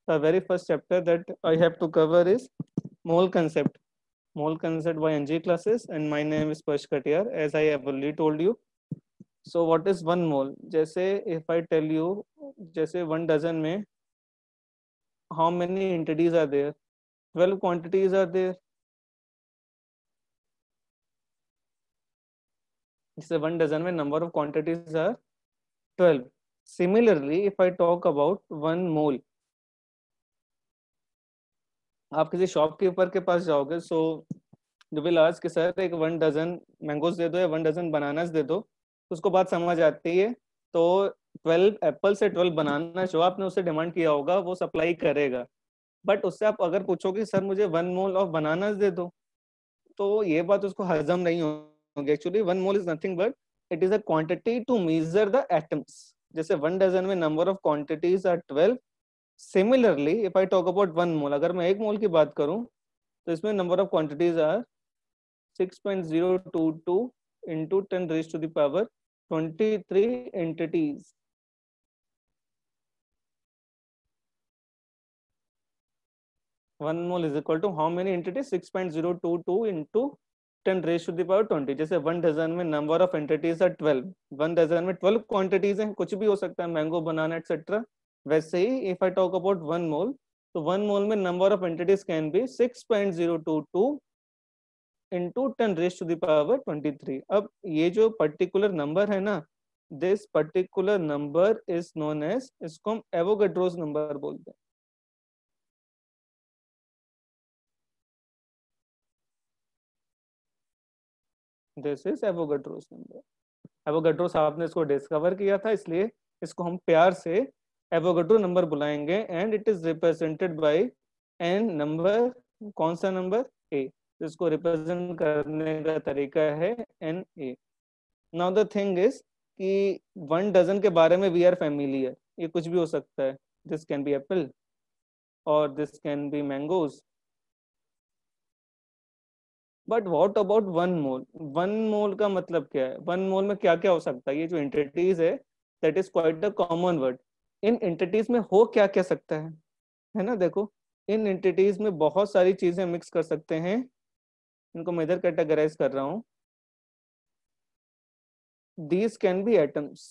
The very first chapter that I have to cover is mole concept. Mole concept by NG classes, and my name is Persh Katiyar, as I have already told you. So what is one mole? जैसे if I tell you, जैसे 1 dozen में how many entities are there? 12 quantities are there. जैसे 1 dozen में number of quantities are 12. Similarly, if I talk about one mole, आप किसी shopkeeper के पास जाओगे, सो जो विल आस्क कि सर एक 1 dozen मैंगोज दे दो या 1 dozen बनानास दे दो, तो उसको बात समझ आती है. तो 12 एप्पल से 12 बनाना जो आपने उससे डिमांड किया होगा वो सप्लाई करेगा. बट उससे आप अगर पूछोगे सर मुझे 1 mole ऑफ बनानास दे दो, तो ये बात उसको हजम नहीं होगी. Actually 1 mole is nothing but it is a quantity to measure the atoms. जैसे 1 dozen में number of quantities are 12. Similarly if I talk about 1 mole, अगर मैं 1 mole की बात करूं तो इसमें number of quantities are 6.022 into 10 raised to the power 23 entities. One mole is equal to how many entities? 6.022 into 10 raised to the power 20. जैसे 1 dozen में number of entities are 12. 1 dozen में 12 quantities हैं, कुछ भी हो सकता है, मैंगो, बनाना etcetera. वैसे ही if I talk about 1 mole, तो 1 mole में number of entities can be 6.022 into 10 raised to the power 23. अब ये जो पर्टिकुलर नंबर है ना, this particular number is known as, इसको हम एवोगाड्रोस नंबर बोलते हैं. This is Avogadro's number. Avogadro's आपने इसको डिस्कवर किया था, इसलिए इसको हम प्यार से एवोगाड्रो नंबर बुलाएंगे. And it is represented by N number. कौन सा नंबर? ए. इसको रिप्रेजेंट करने का तरीका है N A. Now the thing is कि 1 dozen के बारे में वी आर फैमिलियर. ये कुछ भी हो सकता है. दिस कैन बी एप्पल और this can be mangoes. But what about 1 mole? 1 mole का मतलब क्या है? 1 mole में क्या क्या हो सकता है? ये जो एंटिटीज है that is quite a common word. In entities में हो क्या क्या सकता है ना. देखो, इन एंटिटीज में बहुत सारी चीजें मिक्स कर सकते हैं. इनको मैं इधर कैटेगराइज कर रहा हूँ. These can be atoms.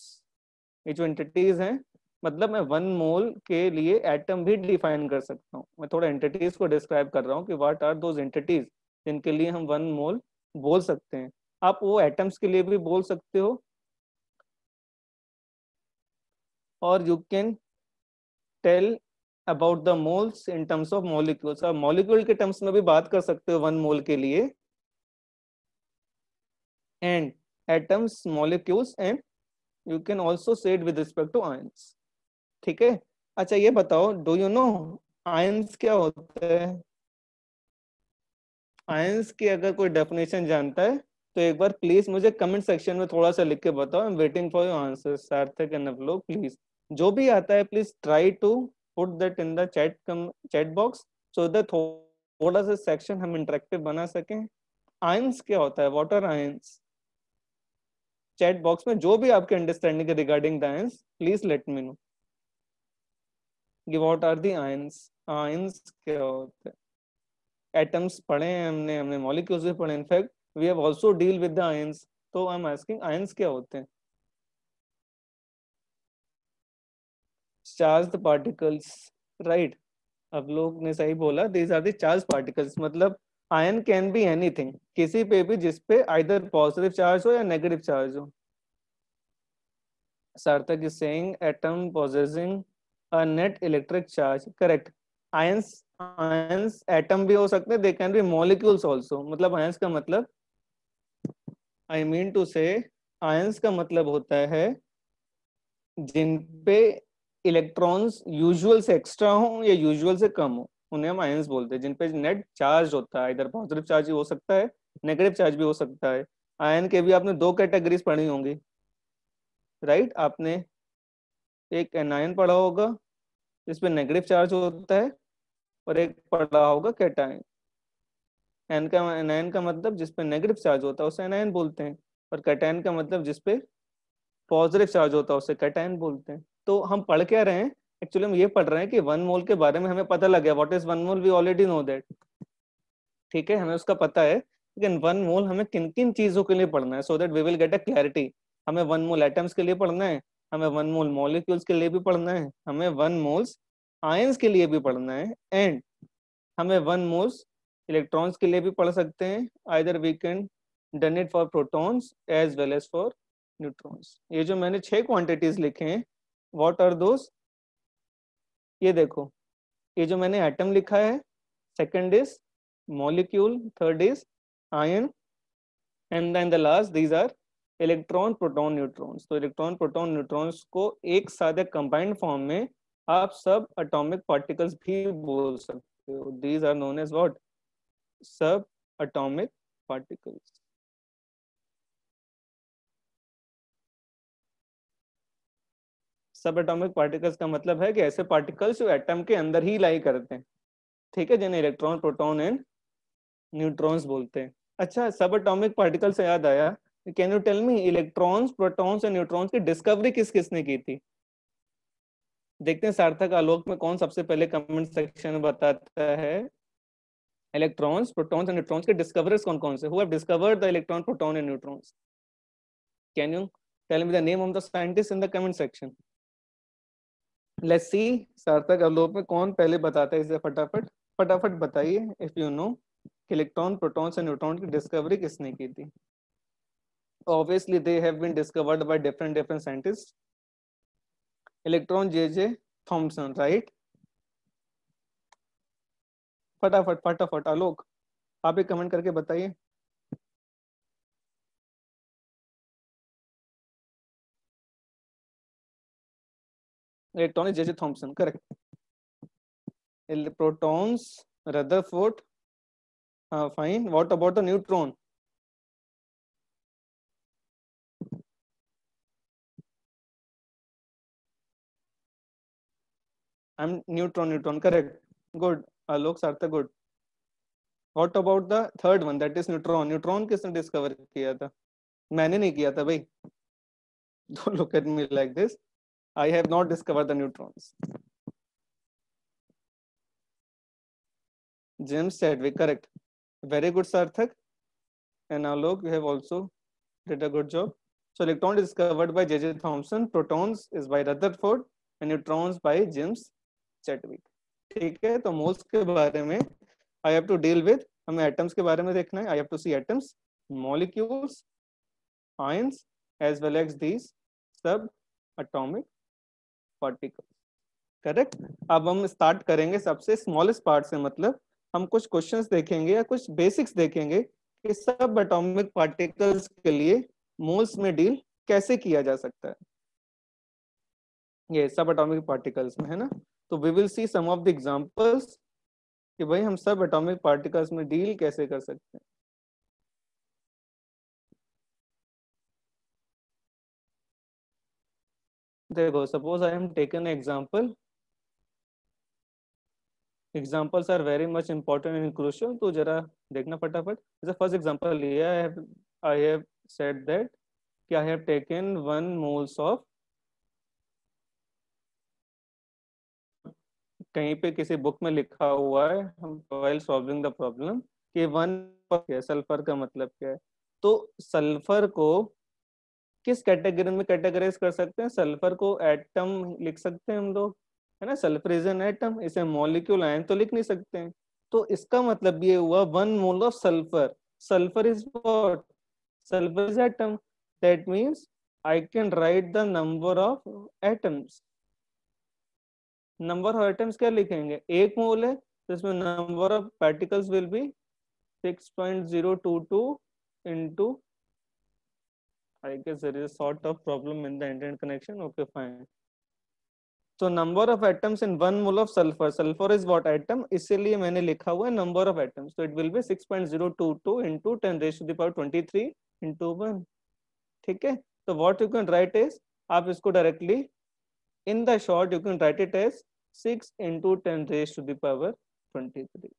ये जो एंटिटीज हैं, मतलब मैं 1 mole के लिए एटम भी डिफाइन कर सकता हूँ. मैं थोड़ा एंटिटीज को डिस्क्राइब कर रहा हूँ कि व्हाट आर दोज एंटिटीज जिनके लिए हम 1 mole बोल सकते हैं. आप वो एटम्स के लिए भी बोल सकते हो, और you can tell about the moles in terms of molecules. आप मॉलिक्यूल के टर्म्स में भी बात कर सकते हो 1 mole के लिए. And atoms, molecules, and you can also say it with respect to ions. ठीक है. अच्छा ये बताओ, डू यू नो आयंस क्या होता है? आयंस की अगर कोई डेफिनेशन जानता है तो एक बार प्लीज मुझे कमेंट सेक्शन में थोड़ा सा लिख के बताओ. I am waiting for your answers. Sarthak and Avlok, please जो भी आता है please try to put that in the chat box, so that थोड़ा सा सेक्शन हम इंटरेक्टिव बना सकें. आयंस क्या होता है? What are ions? Chat box में जो भी आपके understanding regarding the ions, please let me know. What are the ions? Ions क्या होता है? एटम्स पढ़े हैं हमने, हमने मॉलिक्यूल्स भी पढ़े. In fact we have also deal with the ions. तो आई एम आस्किंग आयंस क्या होते हैं? Charged particles, right. अब लोग ने सही बोला. These are the charge particles. मतलब आयन कैन बी एनीथिंग, किसी पे भी जिसपे आइदर पॉजिटिव चार्ज हो या नेगेटिव चार्ज हो. सार्थक is saying atom possessing a net electric charge. Correct. Ions, ions atom भी हो सकते हैं. They can be molecules also. मतलब आयंस का मतलब, आई मीन टू से, आयंस का मतलब होता है जिन पे इलेक्ट्रॉन्स यूजुअल से एक्स्ट्रा हो या यूजुअल से कम हो, उन्हें हम आयंस बोलते हैं. जिन पे नेट चार्ज होता है, इधर पॉजिटिव चार्ज भी हो सकता है, नेगेटिव चार्ज भी हो सकता है. आयन के भी आपने 2 कैटेगरीज पढ़ी होंगी, राइट. आपने एक एनायन पढ़ा होगा जिसपे नेगेटिव चार्ज होता है, और एक पढ़ा होगा कैटायन. एनायन का मतलब जिसपे नेगेटिव चार्ज होता है उसे एनायन बोलते हैं, और कैटायन का मतलब जिसपे पॉजिटिव चार्ज होता है उसे कैटायन बोलते हैं. तो हम पढ़ क्या रहे हैं? एक्चुअली हम ये पढ़ रहे हैं कि 1 मोल के बारे में हमें पता लग गया, what is 1 mole, we already know that, ठीक है, हमें उसका पता है, लेकिन 1 मोल हमें किन किन चीजों के लिए पढ़ना है, so that we will get a clarity. हमें 1 मोल एटम्स के लिए पढ़ना है, हमें 1 मोल मॉलिक्यूल्स के लिए भी पढ़ना है, हमें 1 मोल्स आयंस के लिए भी पढ़ना है, एंड हमें 1 मोल्स इलेक्ट्रॉन्स के लिए भी पढ़ सकते हैं। Either we can done it for protons as well as for neutrons. ये जो मैंने 6 क्वांटिटीज लिखे हैं, व्हाट आर दोस? ये देखो, ये जो मैंने एटम लिखा है, second is molecule, third is ion, and then the last these are electron, proton, neutrons. तो इलेक्ट्रॉन, प्रोटॉन, न्यूट्रॉन्स को एक साथ कंबाइंड फॉर्म में आप सब एटॉमिक पार्टिकल्स भी बोल सकते हो। These are known as what? Subatomic particles. Subatomic particles का मतलब है कि ऐसे पार्टिकल्स जो एटम के अंदर ही लाई करते हैं, ठीक है, जिन्हें इलेक्ट्रॉन, प्रोटॉन एंड न्यूट्रॉन्स बोलते हैं। अच्छा, सब एटॉमिक पार्टिकल से याद आया, can you tell me electrons, protons and neutrons की डिस्कवरी किस किसने की थी? देखते हैं सार्थक आलोक में कौन सबसे पहले कमेंट सेक्शन में बताता है इलेक्ट्रॉन्स, प्रोटॉन्स एंड न्यूट्रॉन्स के डिस्कवरर्स कौन कौन से, who have discovered the electron, proton and neutrons? Can you tell me the name of the scientist in the comment section? Let's see Sarthak Alok में कौन पहले बताता है इसे, फटाफट फटाफट बताइए if you know electron, protons and neutron की डिस्कवरी किसने की थी? Obviously they have been discovered by different scientists. Electron J Thomson, right? फटाफट फटाफट आलोक, आप एक कमेंट करके बताइए। Electron J Thomson, correct. Protons Rutherford, हाँ fine. What about the neutron? I am neutron, correct, good Alok, Sarthak, good. What about the third one, that is neutron? Neutron किसने discover किया था? मैंने नहीं किया था भाई। Don't look at me like this, I have not discovered the neutrons. James Chadwick, correct, very good सार्थक and Alok, you have also did a good job. So electron is discovered by J.J. Thomson, protons is by Rutherford, and neutrons by James Chadwick. ठीक है, तो moles के बारे में I have to deal with, हमें atoms के बारे में देखना है। I have to see atoms, molecules, ions, as well as these sub atomic particles. Correct. अब हम स्टार्ट करेंगे सबसे स्मॉलेस्ट पार्ट से, मतलब हम कुछ क्वेश्चंस देखेंगे या कुछ बेसिक्स देखेंगे कि सब एटॉमिक पार्टिकल्स के लिए मोल्स में डील कैसे किया जा सकता है, ये सब एटॉमिक पार्टिकल्स में, है ना। तो we will see some of the examples कि भाई हम सब एटॉमिक पार्टिकल्स में डील कैसे कर सकते हैं। देखो, suppose I am taken example, examples are very much important and crucial, तो जरा देखना फटाफट। जैसे फर्स्ट एग्जांपल लिया, आई हैव सेड दैट कि आई हैव टेकन 1 मोल्स ऑफ, कहीं पे किसी बुक में लिखा हुआ है हम व्हाइल सॉल्विंग द प्रॉब्लम कि 1 सल्फर का मतलब क्या है। तो सल्फर को किस कैटेगरी में कैटेगराइज कर सकते हैं? सल्फर को एटम लिख सकते हैं हम लोग, है ना, सल्फर इज एन एटम। इसे मॉलिक्यूल आयन तो लिख नहीं सकते हैं। तो इसका मतलब ये हुआ 1 mole of sulphur, sulphur is what? Sulphur is atom, that means I can right the number of atoms. Number of atoms क्या लिखेंगे? 1 मोल है तो इसमें number of particles will be 6.022 into, I guess there is a sort of problem in the internet connection. Okay, fine. So number of atoms in 1 mole of sulfur. Sulfur is what atom? इसीलिए मैंने लिखा हुआ है number of atoms. So it will be 6.022 into 10 raised to the power 23 into 1. ठीक है? So what you can write is, आप इसको directly in the short you can write it as 6 into 10 raised to the power 23.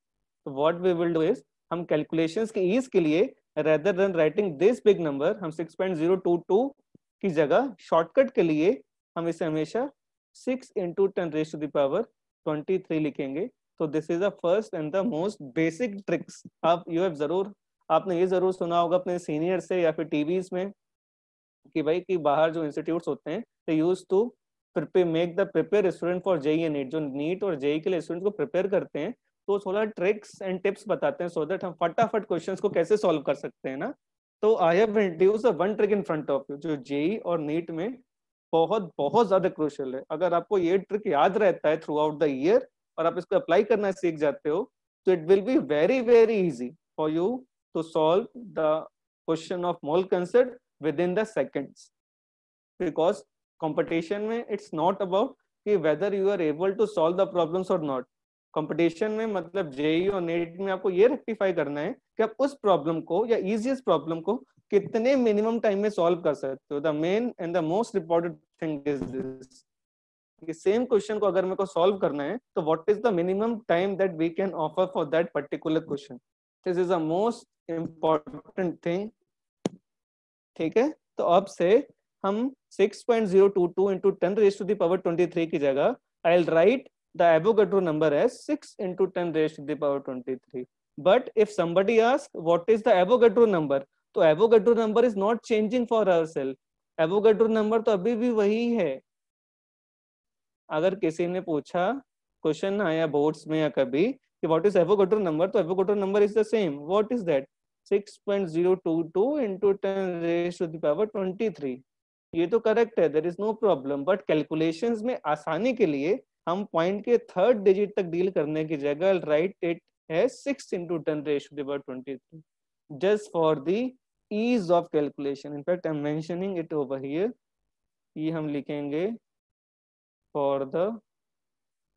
So what we will do is, हम calculations के ease के लिए rather than writing this big number, हम 6.022 की जगह shortcut के लिए हम इसे हमेशा 6 into 10 raised to the power 23 लिखेंगे। तो this is the first and the most basic tricks. आप यू हैव जरूर, आपने ये जरूर सुना होगा अपने सीनियर से या फिर टीवीज में कि भाई कि बाहर जो इंस्टीट्यूट्स होते हैं they use to prepare make the prepare student for JEE and NEET, जो नीट और जेई के लिए स्टूडेंट को प्रिपेयर करते हैं तो थोड़ा ट्रिक्स एंड टिप्स बताते हैं सो दैट हम फटाफट क्वेश्चंस को कैसे सॉल्व कर सकते हैं ना। तो I have introduced one trick in front of you जो जेई और नीट में बहुत बहुत ज्यादा क्रूशियल है। अगर आपको ये ट्रिक याद रहता है थ्रू आउट द ईयर और आप इसको अप्लाई करना सीख जाते हो तो it will be very very easy for you to solve the question of mole concept with in the seconds. Because competition में इट्स नॉट अबाउट कि whether you are able to solve the problems और not. Competition में मतलब JEE और net में आपको ये rectify करना है कि आप उस प्रॉब्लम को या इजीएस्ट प्रॉब्लम को कितने मिनिमम टाइम में सॉल्व कर सकते हो। The main and the most important thing is this कि सेम क्वेश्चन को अगर मेरे को सॉल्व करना है तो what is the minimum time that we can offer for that particular question. This is the most important thing. ठीक है, तो अब से हम 6.022 into 10 raised to the power 23 की जगह I'll write the Avogadro number as 6 into 10 raised to the power 23. But if somebody asks what is the Avogadro number, तो Avogadro number is not changing for ourselves. Avogadro number तो अभी भी वही है। अगर किसी ने पूछा क्वेश्चन आया बोर्ड्स में या कभी कि व्हाट इज एवोगाड्रो नंबर, तो Avogadro number is the same. What is that? 6.022 into 10 raised to the power 23। ये तो करेक्ट है, there is no problem. But calculations में आसानी के लिए हम पॉइंट के थर्ड डिजिट तक डील करने की जगह right it as 6 into 10 raised to the power 23 just for the ease of calculation. In fact, I'm mentioning it over here. ये हम लिखेंगे for the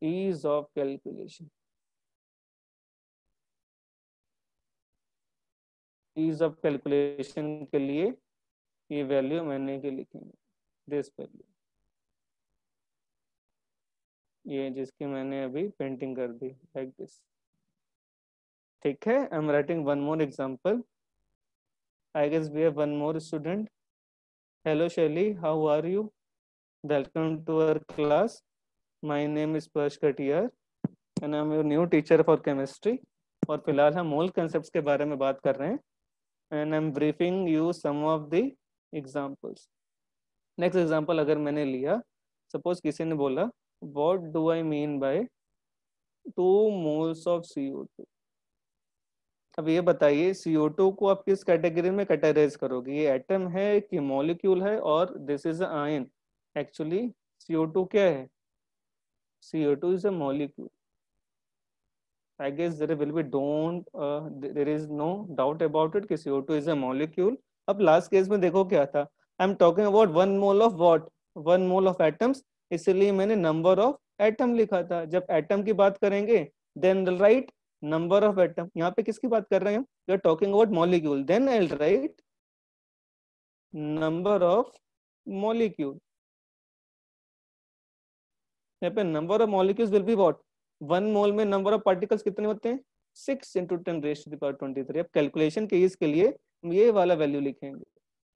ease of calculation. ease of calculation के लिए ये वैल्यू मैंने के लिखेंगे, दिस वैल्यू, ये जिसकी मैंने अभी पेंटिंग कर दी लाइक दिस। ठीक है, I am writing one more example. I guess we have one more student. Hello Shaili, how are you? Welcome to our class. My name is Parsh Katiyar and I am your new teacher for chemistry. और फिलहाल हम मोल concepts के बारे में बात कर रहे हैं and I am briefing you some of the examples. Next example अगर मैंने लिया, सपोज किसी ने बोला what do I mean by 2 moles of CO2। अब ये बताइए CO2 को आप किस कैटेगरी में कैटेगराइज करोगे? ये एटम है कि मॉलिक्यूल है? और this is ion. Actually CO2 क्या है? CO2 is a molecule. I guess there will be there is no doubt about it कि CO2 is a molecule। अब लास्ट केस में देखो क्या था, I am talking about 1 mole of what? 1 mole of atoms, इसलिए मैंने number of atom लिखा था। जब एटम की बात करेंगे then write number of atom. यहाँ पे किसकी बात कर रहे हैं हम? We are talking about molecule, then I will write number of molecule. यहाँ पे number of molecules will be what? 1 mole में नंबर ऑफ पार्टिकल्स कितने होते हैं? 6 into 10 raised to the power 23। अब कैलकुलेशन के इसके लिए हम ये वाला वैल्यू लिखेंगे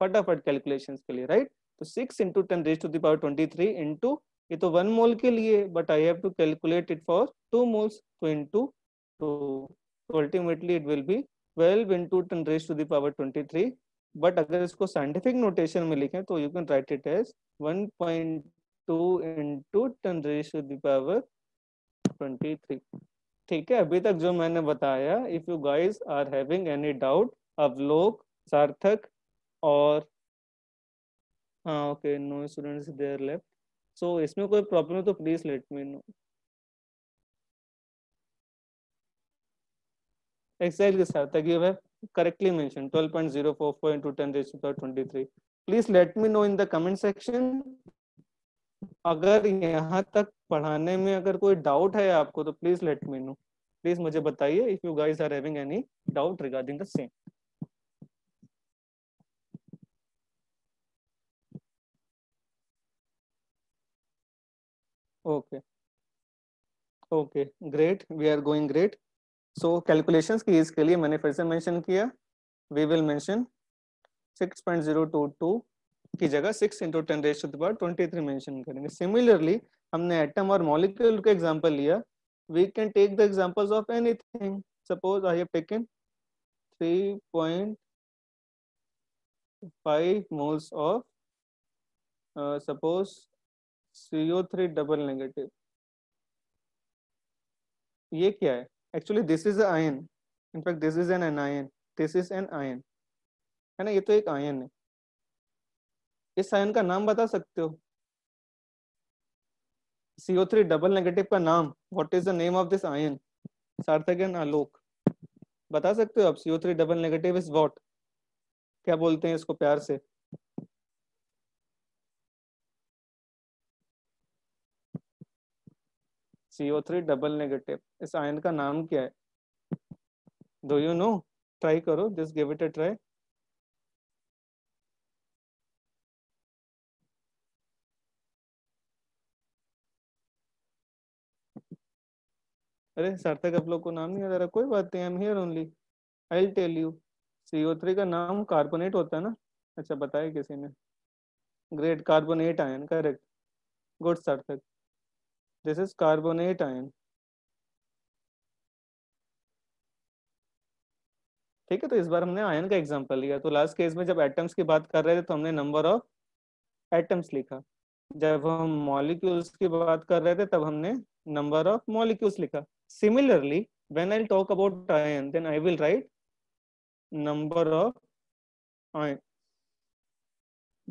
फटाफट कैलकुलेशन के लिए, राइट? तो 6 into 10 raised to the power 23 into, ये तो 1 मोल के लिए but I have to calculate it for 2 moles, तो इंटू 2, तो ultimately it will be 12 into 10 raised to the power 23। But अगर इसको साइंटिफिक नोटेशन में लिखें तो you can write it as 1.2 into 10 raised to the power 23। ठीक है, अभी तक जो मैंने बताया, if you guys are having any doubt, Avlok, Sarthak और हाँ okay, no students there left, so इसमें कोई प्रॉब्लम है तो please let me know. Exactly, Sarthak, you have correctly mentioned 12.044 into 10 raised to the power 23। Please let me know in the comment section। अगर यहाँ तक पढ़ाने में अगर कोई डाउट है आपको तो please let me know, please मुझे बताइए if you guys are having any doubt regarding the same. Okay okay great, we are going great. So calculations की इसके लिए मैंने फिर से मेंशन किया, वी विल मेंशन 6.022 की जगह 6 into 10 raised to the power 23 mention करेंगे। सिमिलरली हमने एटम और मॉलिक्यूल का एग्जांपल लिया, we can take the examples of anything. Suppose I have taken 3.5 moles of suppose CO3 double negative. ये क्या है? Actually this is an ion. In fact this is an anion. This is an ion. है ना, ये तो एक ion है. इस आयन का नाम बता सकते हो? CO3 डबल नेगेटिव का नाम, what is the name of this ion? सार्थक एंड आलोक बता सकते हो आप? CO3 double negative is what? क्या बोलते हैं इसको प्यार से? CO3 डबल नेगेटिव, इस आयन का नाम क्या है? Do you know? ट्राई करो, just give it a try. अरे सार्थक, आप लोग को नाम नहीं याद आ रहा? कोई बात नहीं, I am here only, I will tell you. CO3 का नाम कार्बोनेट होता है ना? अच्छा, बताया किसी ने? Great, carbonate ion, correct. Good सार्थक, दिस इज कार्बोनेट आयन. ठीक है, तो इस बार हमने आयन का एग्जांपल लिया. तो लास्ट केस में जब एटम्स की बात कर रहे थे तो हमने नंबर ऑफ एटम्स लिखा. जब हम मॉलिक्यूल्स की बात कर रहे थे तब हमने नंबर ऑफ मॉलिक्यूल्स लिखा. Similarly when I talk about ion then I will write number of ion.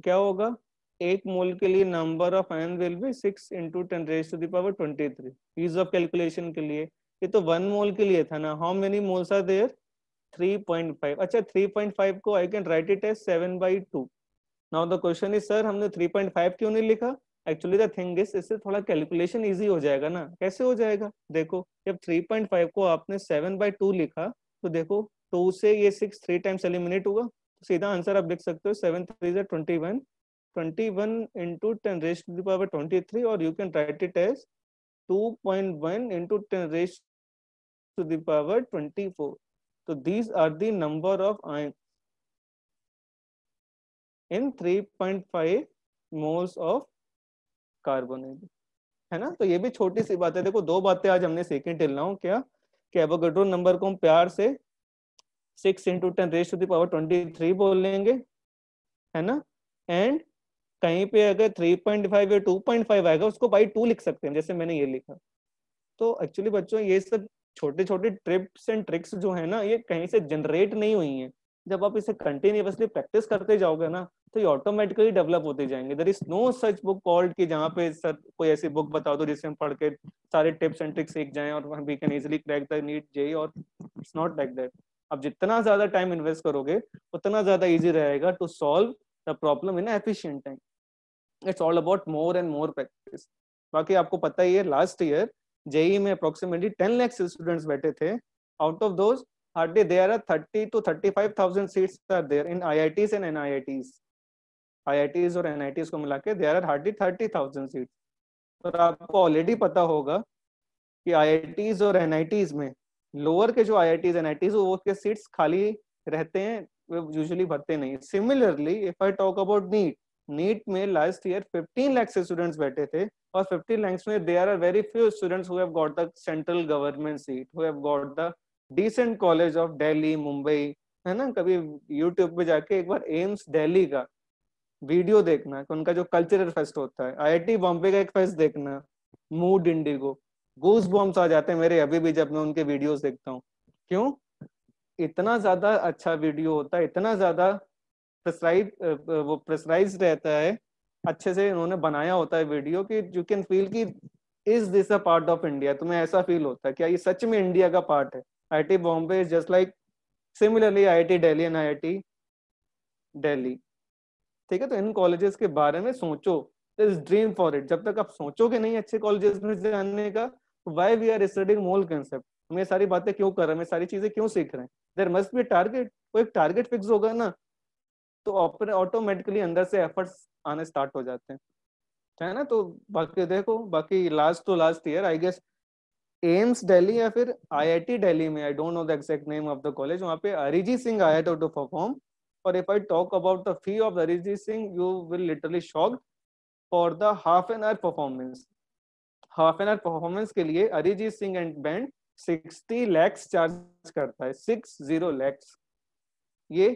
क्या होगा? एक मोल के लिए number of ion will be 6 into 10⁻23. Ease of calculation के लिए. ये तो 1 मोल के लिए था ना. How many moles are there? 3.5. अच्छा, 3.5 को I can write it as 7/2. Now the question is sir हमने 3.5 क्यों नहीं लिखा? एक्चुअली द थिंग इज, इससे थोड़ा कैलकुलेशन इजी हो जाएगा ना. कैसे हो जाएगा? देखो, जब 3.5 को आपने 7/2 लिखा तो देखो 2 से ये 6 3 टाइम्स एलिमिनेट हुआ, तो सीधा आंसर आप लिख सकते हो 7 3 21. 21 इंटू 10⁻23, और you can write it as 2.1 into 10⁻24. So these are the number of ions in 3.5 moles of carbonate. है ना? तो ये भी छोटी सी बात है. देखो, दो बातें आज हमने सीखी टिल नाउ. क्या? कि एवोगाड्रो नंबर को हम प्यार से 6 इंटू 10⁻23 बोल लेंगे, है ना? एंड कहीं पे अगर 3.5 या 2.5 आएगा उसको बाई 2 लिख सकते हैं, जैसे मैंने ये लिखा. तो एक्चुअली बच्चों, ये सब छोटे छोटे ट्रिप्स एंड ट्रिक्स जो है ना, ये कहीं से जनरेट नहीं हुई हैं. जब आप इसे कंटिन्यूअसली प्रैक्टिस करते जाओगे ना तो ये ऑटोमेटिकली डेवलप होते जाएंगे. There is no such book called कि जहाँ पे सर कोई ऐसी बुक बता दो जिससे हम पढ़ के सारे टिप्स एंड ट्रिक्स सीख जाएं और we can easily crack the NEET JEE. और इट्स नॉट लाइक दैट. आप जितना ज्यादा टाइम इन्वेस्ट करोगे उतना ज्यादा इजी रहेगा to solve the problem in efficient time. It's all about more and more practice. बाकी आपको पता ही है, लास्ट ईयर जेई में अप्रोक्सीमेटली 10 लाख स्टूडेंट्स बैठे थे. Out of those hardly there are 30 to 35,000 seats are there in IITs and NIITs. IITs और NITs को मिला के there are hardly 30,000 seats. और आपको ऑलरेडी पता होगा कि IITs और NITs में लोअर के जो IITs NITs वो के सीट्स खाली रहते हैं, वो यूजुअली भरते नहीं. Similarly if I talk about NEET में लास्ट ईयर 15 लाख स्टूडेंट्स बैठे थे, और 15 lakhs में there are very few students who have got the central government seat, who have got the decent college of Delhi, Mumbai. है ना? कभी यूट्यूब पे जाके एक बार एम्स दिल्ली का वीडियो देखना, उनका जो कल्चरल फेस्ट होता है. IIT बॉम्बे का एक फेस्ट देखना, मूड इंडिगो. गूज बॉम्ब्स आ जाते हैं मेरे अभी भी जब मैं उनके वीडियोस देखता हूँ. क्यों? इतना ज्यादा अच्छा वीडियो होता है, इतना ज्यादा प्रेसराइज, वो प्रेसराइज रहता है, अच्छे से उन्होंने बनाया होता है वीडियो कि यू कैन फील कि is this a part of India. तुम्हें ऐसा फील होता है क्या ये सच में इंडिया का पार्ट है. IIT Bombay is just like similarly IIT Delhi and IIT Delhi. ठीक है, तो इन कॉलेजेस के बारे में सोचो. This dream for it. जब तक आप सोचोगे नहीं अच्छे कॉलेजेस में जाने का, why we are studying mole concept. हम ये सारी बातें क्यों कर रहे हैं, सारी चीजें क्यों सीख रहे हैं? There must be target. वो एक टारगेट फिक्स होगा ना तो ऑटोमेटिकली अंदर से एफर्ट्स आने स्टार्ट हो जाते हैं, है ना? तो बाकी देखो, बाकी last two last year I guess AIIMS Delhi या फिर IIT दिल्ली में, I don't know the exact name of the college, वहाँ पे अरिजीत सिंह आया था टू परफॉर्म. और if I talk about the fee of Arijit Singh, you will literally shocked for the half an hour performance. Half an hour performance के लिए Arijit Singh and band 60 lakhs charge करता है, 60 lakhs। ये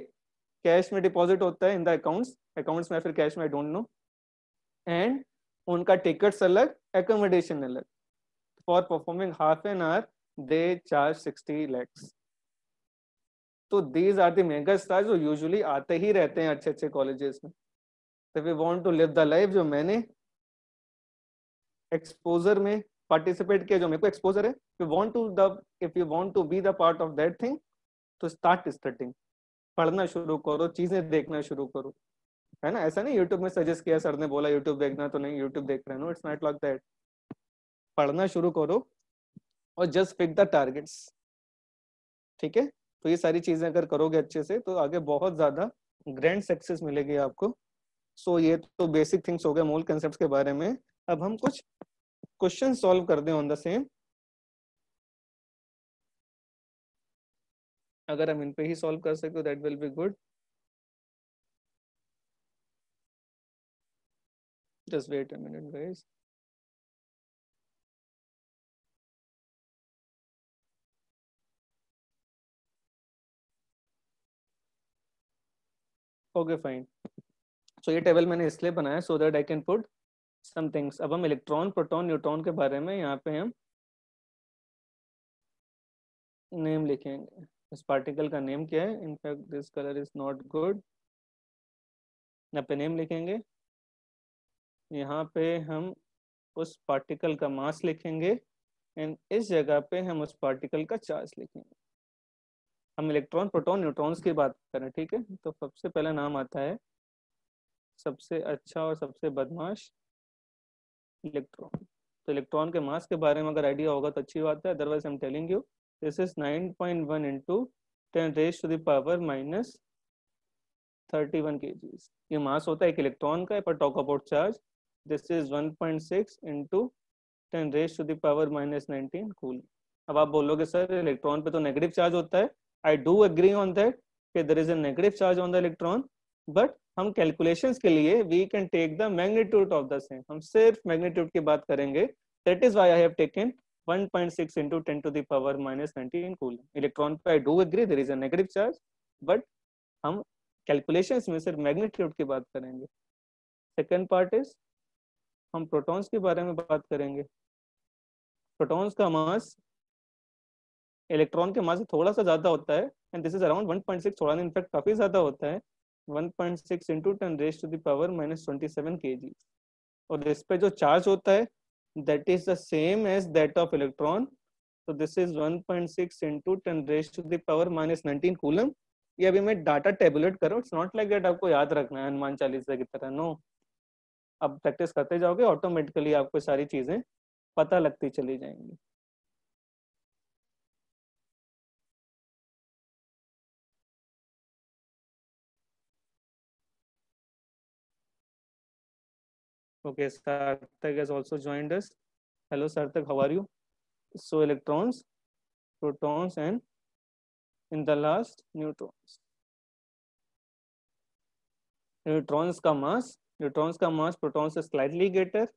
कैश में डिपॉजिट होता है इन द अकाउंट्स में, फिर कैश में, आई डोंट नो। एंड उनका टिकट्स अलग, एकोमोडेशन अलग। For performing half an hour they charge 60 lakhs। तो these are the mega star जो यूजुअली आते ही रहते हैं अच्छे अच्छे कॉलेजेस में। तो we want to live the life जो मैंने एक्सपोजर में पार्टिसिपेट किया, जो मेरे को एक्सपोजर है, if you want to be the part of that thing, तो स्टार्ट स्टडिंग, पढ़ना शुरू करो, चीजें देखना शुरू करो, है ना। ऐसा नहीं यूट्यूब में सजेस्ट किया सर ने बोला यूट्यूब देखना तो नहीं यूट्यूब देख रहे, no it's not like that. पढ़ना शुरू करो और जस्ट पिक द टारगेट्स, ठीक है। तो ये सारी चीजें अगर करोगे अच्छे से तो आगे बहुत ज्यादा ग्रैंड सक्सेस मिलेगी आपको। सो ये तो बेसिक थिंग्स हो गए मूल कंसेप्ट के बारे में। अब हम कुछ क्वेश्चन सॉल्व कर दें ऑन द सेम। अगर हम इन पे ही सॉल्व कर सके that will be good. Just wait a minute guys. Okay fine. So ये टेबल मैंने इसलिए बनाया so that I can put some things. अब हम इलेक्ट्रॉन, प्रोटॉन, न्यूट्रॉन के बारे में यहाँ पे हम नेम लिखेंगे। इस पार्टिकल का नेम क्या है, in fact this colour is not good. यहाँ पे नेम लिखेंगे, यहाँ पे हम उस पार्टिकल का मास लिखेंगे, एंड इस जगह पे हम उस पार्टिकल का चार्ज लिखेंगे। हम इलेक्ट्रॉन, प्रोटॉन, न्यूट्रॉन्स की बात करें, ठीक है। तो सबसे पहला नाम आता है सबसे अच्छा और सबसे बदमाश, इलेक्ट्रॉन। तो इलेक्ट्रॉन के मास के बारे में अगर आइडिया होगा तो अच्छी बात है, otherwise I am telling you this is 9.1 into 10⁻⁻31 kgs। ये मास होता है एक इलेक्ट्रॉन का। पर talk about charge, this is 1.6 into 10⁻⁻19 cool. अब आप बोलोगे सर इलेक्ट्रॉन पे तो नेगेटिव चार्ज होता है। I do agree on that कि there is a negative charge on the electron, but हम कैलकुलेशंस के लिए we can take the magnitude of the same. हम सिर्फ मैग्नीट्यूड की बात करेंगे। That is why I have taken 1.6 into 10⁻⁻19 coulomb. Electron पे I do agree there is a negative charge, but हम कैलकुलेशंस में सिर्फ मैग्नीट्यूड की बात करेंगे। सेकेंड पार्ट इज हम प्रोटॉन्स के बारे में बात करेंगे। प्रोटॉन्स का मास इलेक्ट्रॉन के मास से थोड़ा सा ज्यादा होता है, एंड दिस इज अराउंड 1.6, थोड़ा नहीं इनफैक्ट काफी ज्यादा होता है। 1.6 इंटू 10⁻⁻27 kg। और इस पे जो चार्ज होता है that is the same as that of electron. तो दिस इज 1.6 इंटू 10⁻⁻19 कूलम। ये अभी मैं डाटा टेबुलेट करूँ, इट्स नॉट लाइक दैट आपको याद रखना है हनुमान चालीसा की तरह, नो। अब प्रैक्टिस करते जाओगे ऑटोमेटिकली आपको सारी चीजें पता लगती चली जाएंगी। Okay, Sarthak has also joined us. Hello, Sarthak, how are you? So, electrons, protons, and in the last, neutrons. Neutrons ka mass, protons is slightly greater.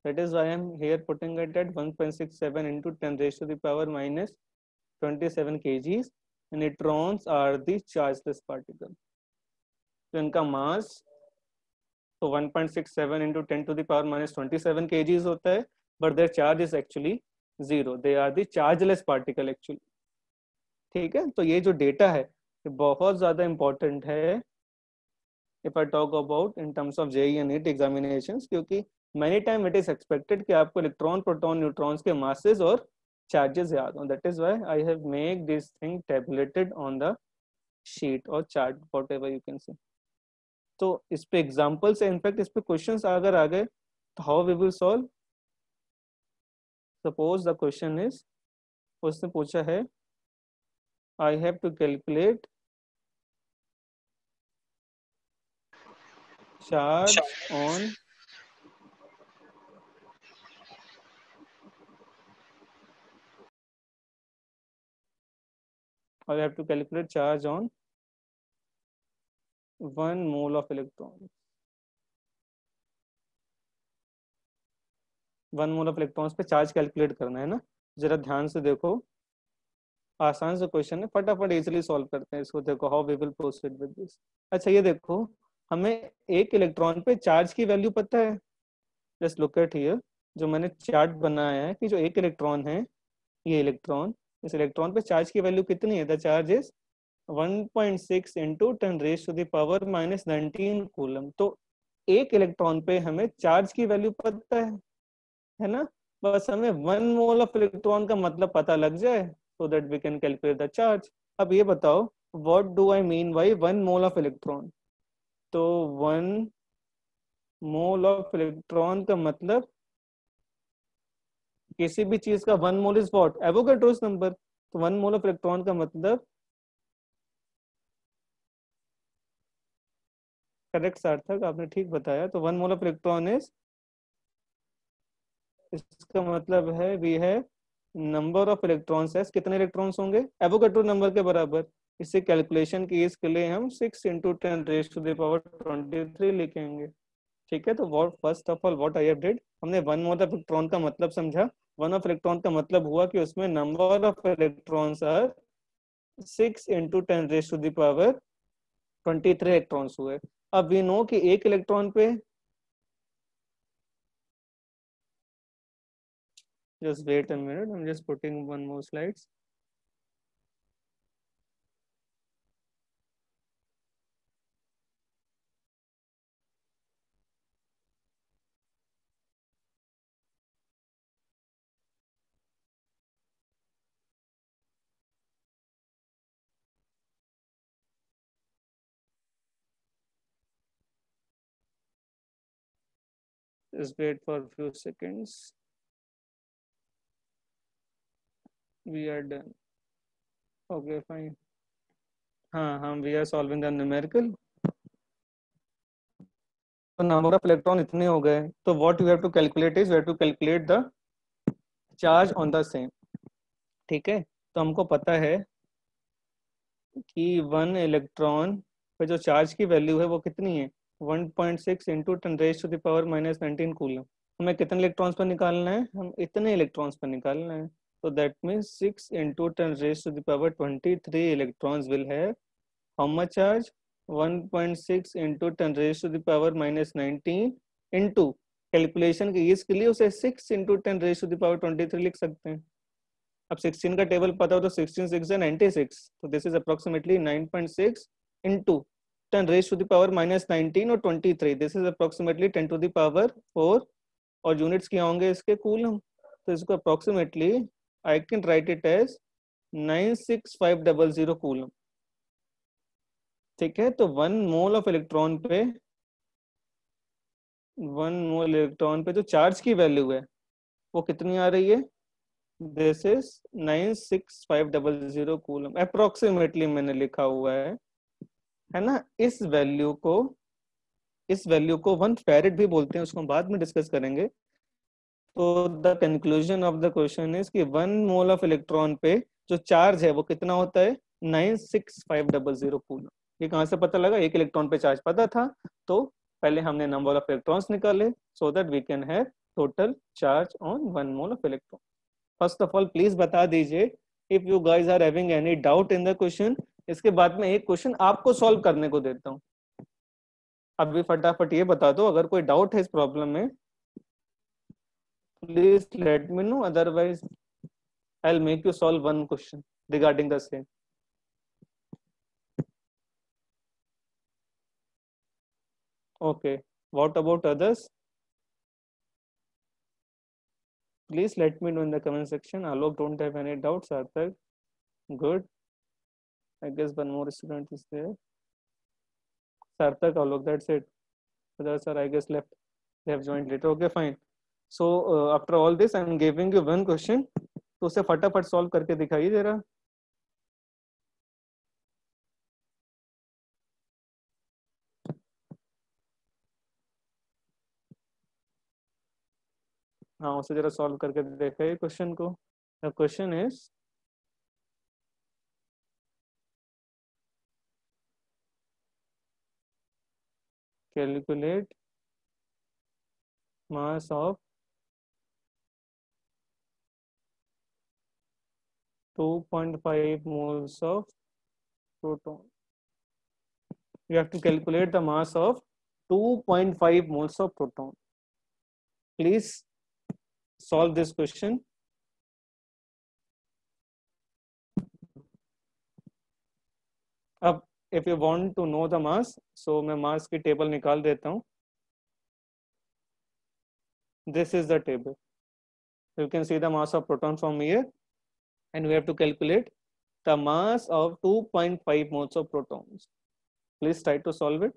That is why I am here putting it at 1.67 into 10⁻⁻27 kgs. And neutrons are the chargeless particle. So, इनका mass तो 1.67 into 10⁻⁻27 kgs होता है, but their charge is actually 0. They are the chargeless particle actually. ठीक है, तो ये जो data है ये बहुत ज्यादा इंपॉर्टेंट है if I talk about in terms of JEE and NEET examinations, क्योंकि many time it is expected कि आपको इलेक्ट्रॉन, प्रोटॉन, न्यूट्रॉन्स के मासेस और चार्जेस याद हो। That is why I have make this thing tabulated on the sheet और chart, whatever you can say. तो इस पे एग्जांपल्स है, इनफैक्ट इस पे क्वेश्चंस अगर आ गए तो how we will solve. Suppose the question is, उसने पूछा है I have to calculate charge on I have to calculate charge on 1 mole of electron. 1 mole of electrons पे चार्ज कैलकुलेट करना है ना। जरा ध्यान से देखो, आसान से क्वेश्चन है, फटाफट इजीली सॉल्व करते हैं इसको। देखो how we will proceed with this. अच्छा ये देखो, हमें एक इलेक्ट्रॉन पे चार्ज की वैल्यू पता है। जस्ट लुक एट हियर, जो मैंने चार्ट बनाया है कि जो एक इलेक्ट्रॉन है, ये इलेक्ट्रॉन, इस इलेक्ट्रॉन पे चार्ज की वैल्यू कितनी है? The charge is 1.6 into 10⁻⁻19 coulomb. तो एक इलेक्ट्रॉन पे हमें चार्ज की वैल्यू पता है ना। बस हमें 1 मोल ऑफ इलेक्ट्रॉन का मतलब पता लग जाए, so that we can calculate the charge. अब ये बताओ, what do I mean by 1 mole of electron? तो 1 मोल ऑफ इलेक्ट्रॉन का मतलब किसी भी चीज का 1 mole is what? Avogadro's number. तो 1 मोल ऑफ इलेक्ट्रॉन का मतलब, करेक्ट सार्थक, आपने ठीक बताया। तो 1 मोल ऑफ इलेक्ट्रॉन इज, इसका मतलब है वी है नंबर ऑफ इलेक्ट्रॉन्स है, कितने इलेक्ट्रॉन्स होंगे एवोगाड्रो नंबर के बराबर। इसे कैलकुलेशन की इसके लिए हम 6 × 10⁻23 लिखेंगे। ठीक है, तो what first of all what I have did, हमने 1 मोल ऑफ इलेक्ट्रॉन का मतलब समझा। 1 ऑफ इलेक्ट्रॉन का मतलब हुआ कि उसमें number of electrons are 6 × 10⁻23 electrons हुए। अब वी नो कि एक इलेक्ट्रॉन पे, just wait a minute, I'm just putting one more slides. Just wait for a few seconds. We are done. Okay, fine. हाँ हाँ, we are solving the numerical. तो number of electron इतने हो गए, तो what you have to calculate is, we have to calculate the charge on the same. ठीक है, तो हमको पता है कि 1 इलेक्ट्रॉन पे जो चार्ज की वैल्यू है वो कितनी है? 1.6 इंटू 10⁻⁻19 कूलम। हमें कितने इलेक्ट्रॉन्स पर निकालना है? हम इतने इलेक्ट्रॉन्स पर निकालना है। तो that means 6 into 10⁻23 electrons will have how much charge? 1.6 into 10⁻⁻19 into, calculation के इसके लिए उसे 6 इंटू 10⁻23 लिख सकते हैं। अब 16 का टेबल पता हो तो 16 6 है 96, तो दिस इज अप्रोक्सीमेटली 9.6 इंटू 10⁻⁻19 और 23, दिस इज अप्रोक्सीमेटली 10⁻⁴ और यूनिट्स क्या होंगे इसके? कूलम। तो इसको approximately I can write it as 96500 coulomb. ठीक है, तो 1 मोल ऑफ इलेक्ट्रॉन पे, 1 मोल इलेक्ट्रॉन पे जो चार्ज की वैल्यू है वो कितनी आ रही है? दिस इज 96500 कूलम अप्रोक्सीमेटली मैंने लिखा हुआ है ना। इस वैल्यू को 1 फैरेड भी बोलते हैं, उसको हम बाद में डिस्कस करेंगे। तो the conclusion of the question is कि 1 मोल ऑफ इलेक्ट्रॉन पे जो चार्ज है वो कितना होता है? 96500 कूलम। ये कहाँ से पता लगा? एक इलेक्ट्रॉन पे चार्ज पता था, तो पहले हमने नंबर ऑफ इलेक्ट्रॉन्स निकाले so that we can have total charge on 1 mole of electron. First of all please बता दीजिए if you guys are having any doubt in the question. इसके बाद में एक क्वेश्चन आपको सॉल्व करने को देता हूँ। अभी फटाफट ये बता दो, अगर कोई डाउट है इस प्रॉब्लम में please let me no, otherwise I will make you solve one question regarding the same. Okay, what about others? Please let me know in the comment section. Alok don't have any doubts. Sarthak, good. I guess one more student is there. Sarthak, Alok, that's it. Others are, I guess, left. They have joined later. Okay, fine. So after all this, I'm giving you one question. तो उसे फटाफट solve करके दिखाइए जरा। हाँ, उसे जरा solve करके दिखाइए क्वेश्चन को। The question is, calculate mass of 2.5 moles of proton. You have to calculate the mass of 2.5 moles of proton. Please solve this question. अब if you want to know the mass, so मैं mass की table निकाल देता हूँ. This is the table. You can see the mass of proton from here, and we have to calculate the mass of 2.5 moles of protons. Please try to solve it.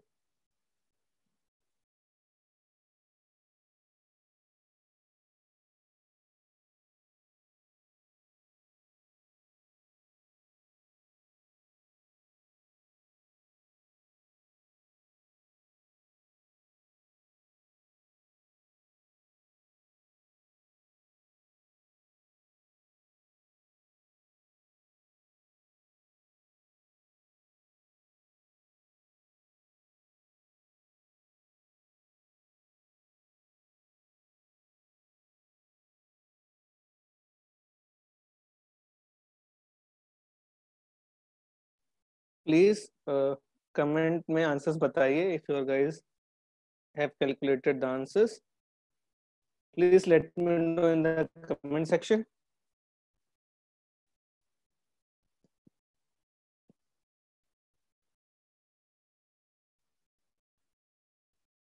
Please comment में answers बताइए if you guys have calculated the answers. Please let me know in the comment section.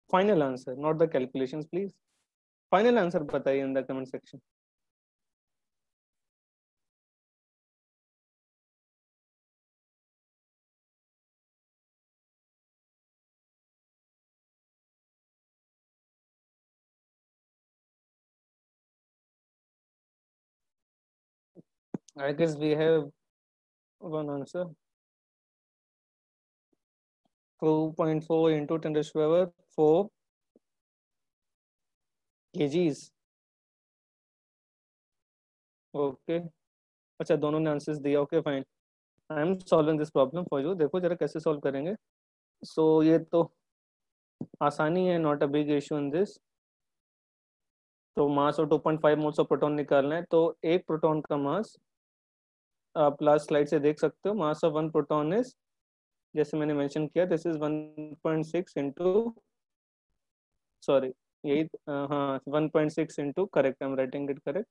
Final answer, not the calculations, please. Final answer बताइए in the comment section. I guess we have one answer. 2.4 into 10 raised to the power 4 kgs. Okay. अच्छा दोनों ने answers दिया. Okay fine. I am solving this problem for you. देखो जरा कैसे solve करेंगे. सो ये तो आसानी है, not a big issue in this. तो mass of 2.5 moles of proton निकालना है. तो एक प्रोटॉन का मास आप लास्ट स्लाइड से देख सकते हो. मास ऑफ वन प्रोटॉन इज, जैसे मैंने मेंशन किया, दिस इज 1.6 इंटू, सॉरी यही, हाँ 1.6 into, correct, I am writing it correct,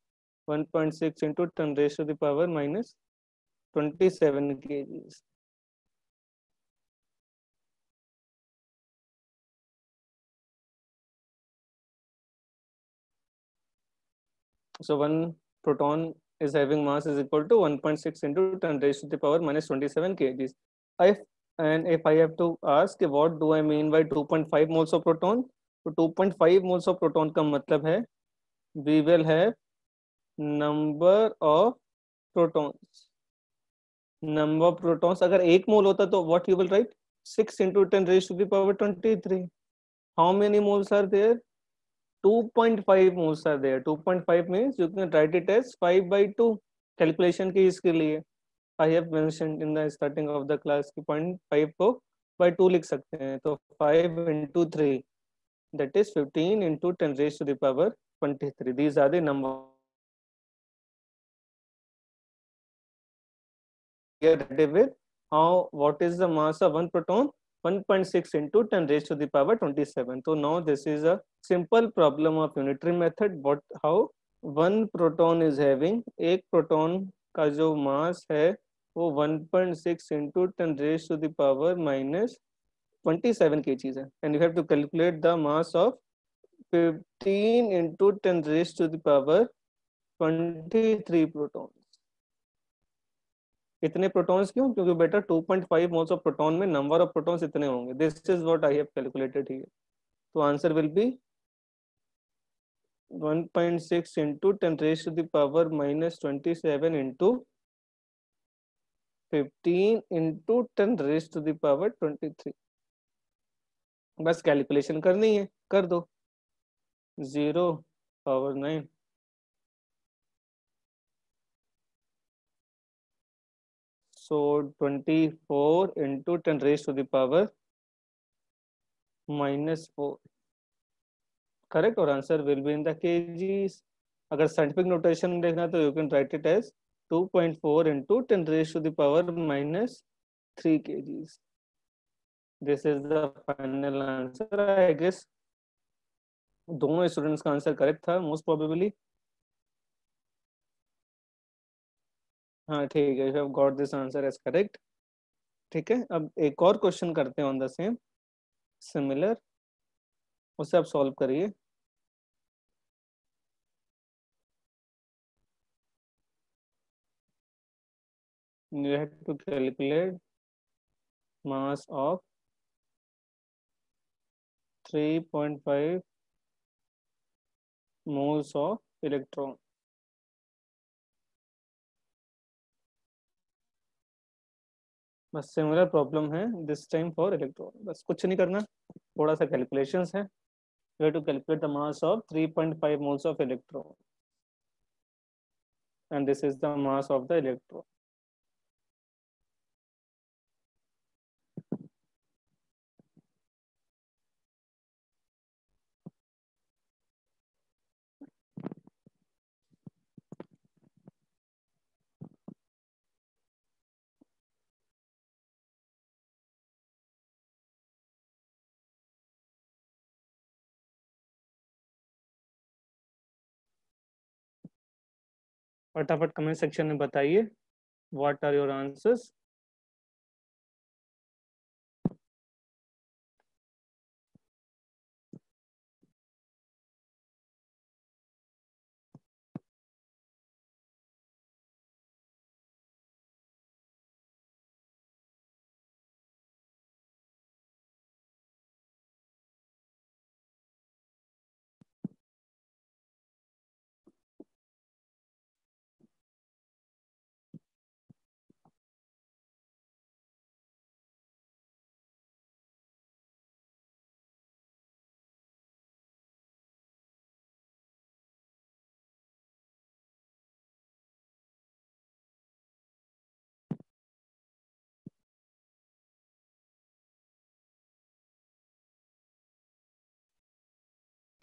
1.6 into 10 raise to the power minus 27 kgs. So one proton is having mass is equal to 1.6 into 10 raised to the power minus 27 kgs. If I have to ask what do I mean by 2.5 moles of proton, तो 2.5 moles of proton का मतलब है we will have number of protons. Number of protons अगर एक मोल होता तो what you will write 6 into 10 raised to the power 23. How many moles are there? 2.5 moles are there. 2.5 means you can write it as 5 by 2. Calculation की इसके लिए I have mentioned in the starting of the class कि 0.5 को by 2 लिख सकते हैं. तो 5 into 3 that is 15 into 10 raised to the power 23. These are the number. Here with how what is the mass of one proton? 1.6 into 10 raised to the power 27. So now this is a simple problem of unitary method. What how one proton is having, एक proton का जो mass है वो 1.6 into 10 raised to the power minus 27 kgs है, and you have to calculate the mass of 15 into 10 raised to the power 23 protons. इतने protons क्यों? क्योंकि बेटा 2.5 मोल्स ऑफ प्रोटॉन में नंबर ऑफ प्रोटॉन्स इतने होंगे. This is what I have calculated here. तो answer will B 1.6 into 10 raised to the power minus 27 into 15 into 10 raised to the power 23. बस calculation करनी है, कर दो. 0 power 9. So 24 into 10 raised to the power minus 4. Correct. और answer will be in the kgs. अगर scientific notation देखना तो you can write it as 2.4 into 10 raised to the power minus 3 kgs. This is the final answer. I guess दोनों students का answer correct था most probably. हाँ ठीक है, you have got this answer as correct. ठीक है, अब एक और क्वेश्चन करते हैं ऑन द सेम सिमिलर, उसे आप सॉल्व करिए. You have to calculate mass of 3.5 moles of electron. बस सिमिलर प्रॉब्लम है दिस टाइम फॉर इलेक्ट्रॉन. बस कुछ नहीं करना, थोड़ा सा कैलकुलेशंस है. You have to calculate the mass of 3.5 moles of electron, and this is the mass of the electron. फटाफट कमेंट सेक्शन में बताइए what are your answers.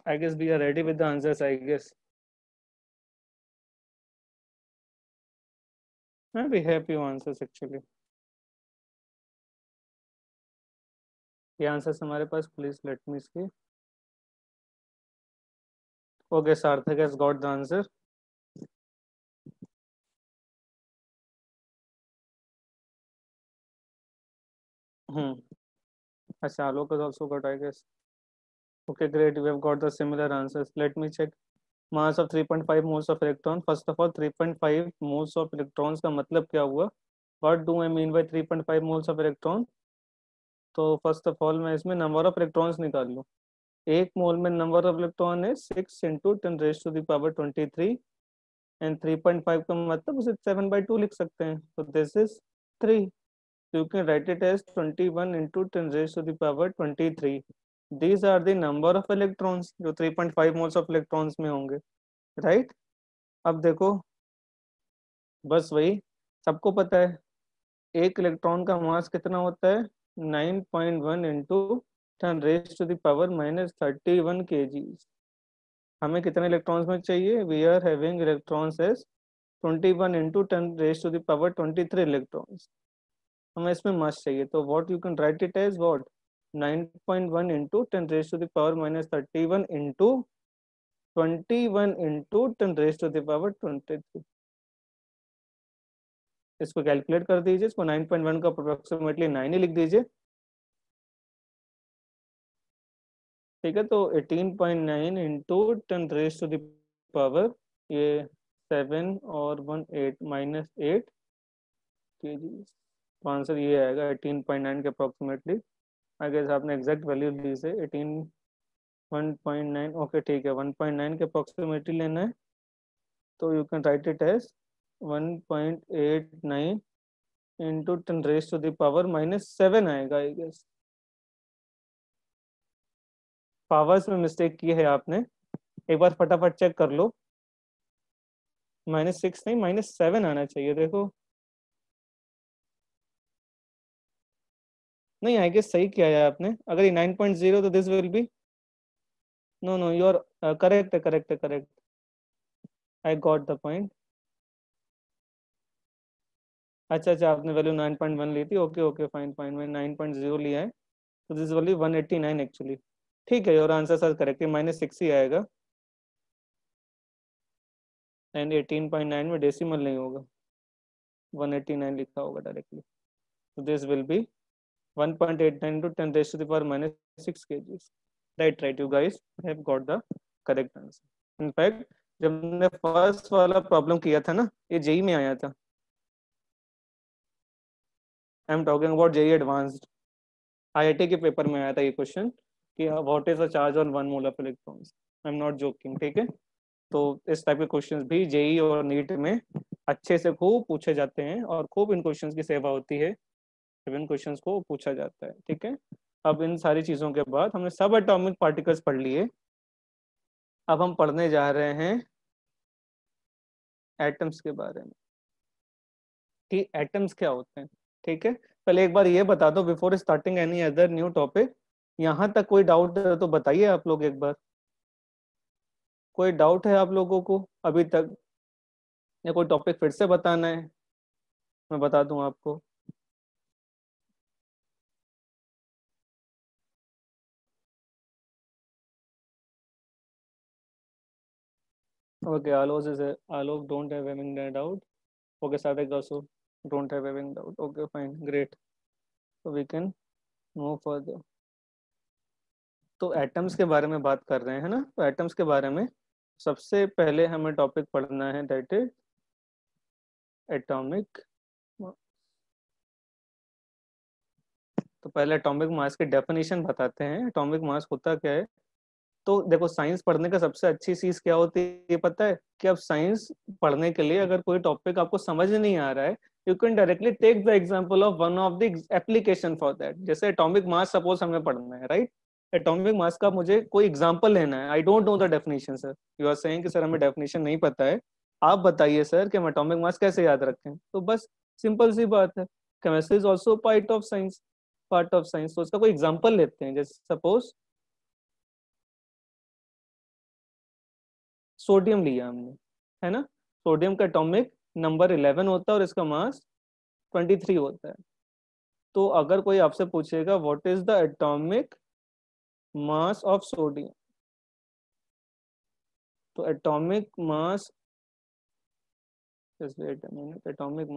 I guess we are ready with the answers. I guess we have few answers actually. ये answers हमारे पास, please let me see. Okay, Sarthak has got the answer. अच्छा, Alok has also got, I guess. Okay, great. We have got the similar answers. Let me check. Mass of 3.5 moles of electron. First of all, 3.5 moles of electrons का मतलब क्या हुआ? What do I mean by 3.5 moles of electron? तो first of all मैं इसमें number of electrons निकाल लूँ. एक मोल में नंबर ऑफ इलेक्ट्रॉन है 6 into 10 raise to the power 23, and 3.5 का मतलब उसे 7/2 लिख सकते हैं. तो this is 3. You can write it as 21 into 10 raised to the power 23. These are the number of electrons जो 3.5 moles of electrons में होंगे, right? अब देखो, बस वही सबको पता है. एक इलेक्ट्रॉन का मास कितना होता है? 9.1 into 10 raise to the power minus 31 kgs. हमें कितने इलेक्ट्रॉन्स में चाहिए? We are having electrons as 21 into 10 raise to the power 23 electrons. हमें इसमें मास चाहिए, तो what you can write it as what 9.1 into 10 raise to the power minus 31 into 21 into 10 raise to the power 23. इसको calculate कर दीजिए. इसको 9.1 का approximately 9 ही लिख दीजिए. ठीक है, तो 18.9 into 10 raise to the power, ये 7 और 1 8 माइनस 8 kg. तो आंसर ये आएगा 18.9 के अप्रोक्सीमेटली. आई गेस आपने एग्जैक्ट वैल्यू ली से 1.9. ओके ठीक है, 1.9 के अप्रोक्सीमेटली लेना है, तो you can write it as 1.89 into 10 raise to the power minus 7 आएगा. आई गेस पावर्स में मिस्टेक की है आपने, एक बार फटाफट चेक कर लो. -6 नहीं, -7 आना चाहिए. देखो, नहीं आई गेस सही किया है आपने. अगर ये 9.0 तो this will be, no no, you are correct है, करेक्ट है, correct. I got the point. अच्छा अच्छा, आपने वैल्यू 9.1 ली थी, ओके ओके फाइन फाइन, मैंने 9.0 लिया है, तो दिस वैल्यू 189 एक्चुअली। ठीक है, और आंसर सर करेक्ट है, -6 ही आएगा, एंड 18.9 में डेसिमल नहीं होगा, 189 लिखा होगा डायरेक्टली, तो this will B 1.89 to 10 raised to the power -6 kgs. Right, right. You guys have got the correct answer. In fact, जब हमने फर्स्ट वाला प्रॉब्लम किया था ना, ये जेई में आया था। I am talking about JEE advanced, IIT के पेपर में आया था ये क्वेश्चन कि what is the charge on 1 mole of electrons. I am not joking, ठीक है। तो इस टाइप के क्वेश्चंस भी जेई और नीट में अच्छे से खूब पूछे जाते हैं, और खूब इन क्वेश्चंस की सेवा होती है जब इन क्वेश्चंस को पूछा जाता है, ठीक है। अब इन सारी चीजों के बाद हमने सब एटॉमिक पार्टिकल्स पढ़ लिए, अब हम पढ़ने जा रहे हैं एटम्स के बारे में, कि एटम्स क्या होते हैं, ठीक है। पहले एक बार ये बता दो before starting any other new topic, यहाँ तक कोई डाउट है तो बताइए आप लोग एक बार। कोई डाउट है आप लोगों को अभी तक, या कोई टॉपिक फिर से बताना है, मैं बता दूं आपको। Okay, Alok is Alok don't have any doubt. Okay, Sadiq also don't have any doubt, okay fine great, so we can move further। तो एटम्स के बारे में बात कर रहे हैं ना, तो एटम्स के बारे में सबसे पहले हमें टॉपिक पढ़ना है, दैट इज एटॉमिक। तो पहले एटॉमिक मास की डेफिनेशन बताते हैं, एटॉमिक मास होता क्या है। तो देखो, साइंस पढ़ने का सबसे अच्छी चीज क्या होती है ये पता है, कि अब साइंस पढ़ने के लिए अगर कोई टॉपिक आपको समझ नहीं आ रहा है, you can directly take the example of one of the application for that. जैसे एटॉमिक मास सपोज हमें पढ़ना है, राइट। एटॉमिक मास का मुझे कोई एग्जांपल लेना है, I don't know the definition sir, you are saying कि सर हमें डेफिनेशन नहीं पता है, आप बताइए सर कि हम एटॉमिक मास कैसे याद रखें। तो बस सिंपल सी बात है, chemistry is also part of science, part of science. तो उसका कोई एग्जांपल लेते हैं, जैसे सपोज सोडियम लिया हमने, है ना। सोडियम का एटॉमिक नंबर 11 होता है और इसका मास 23 होता है। तो अगर कोई आपसे पूछेगा what is the atomic mass of sodium, तो atomic mass, just wait a minute, atomic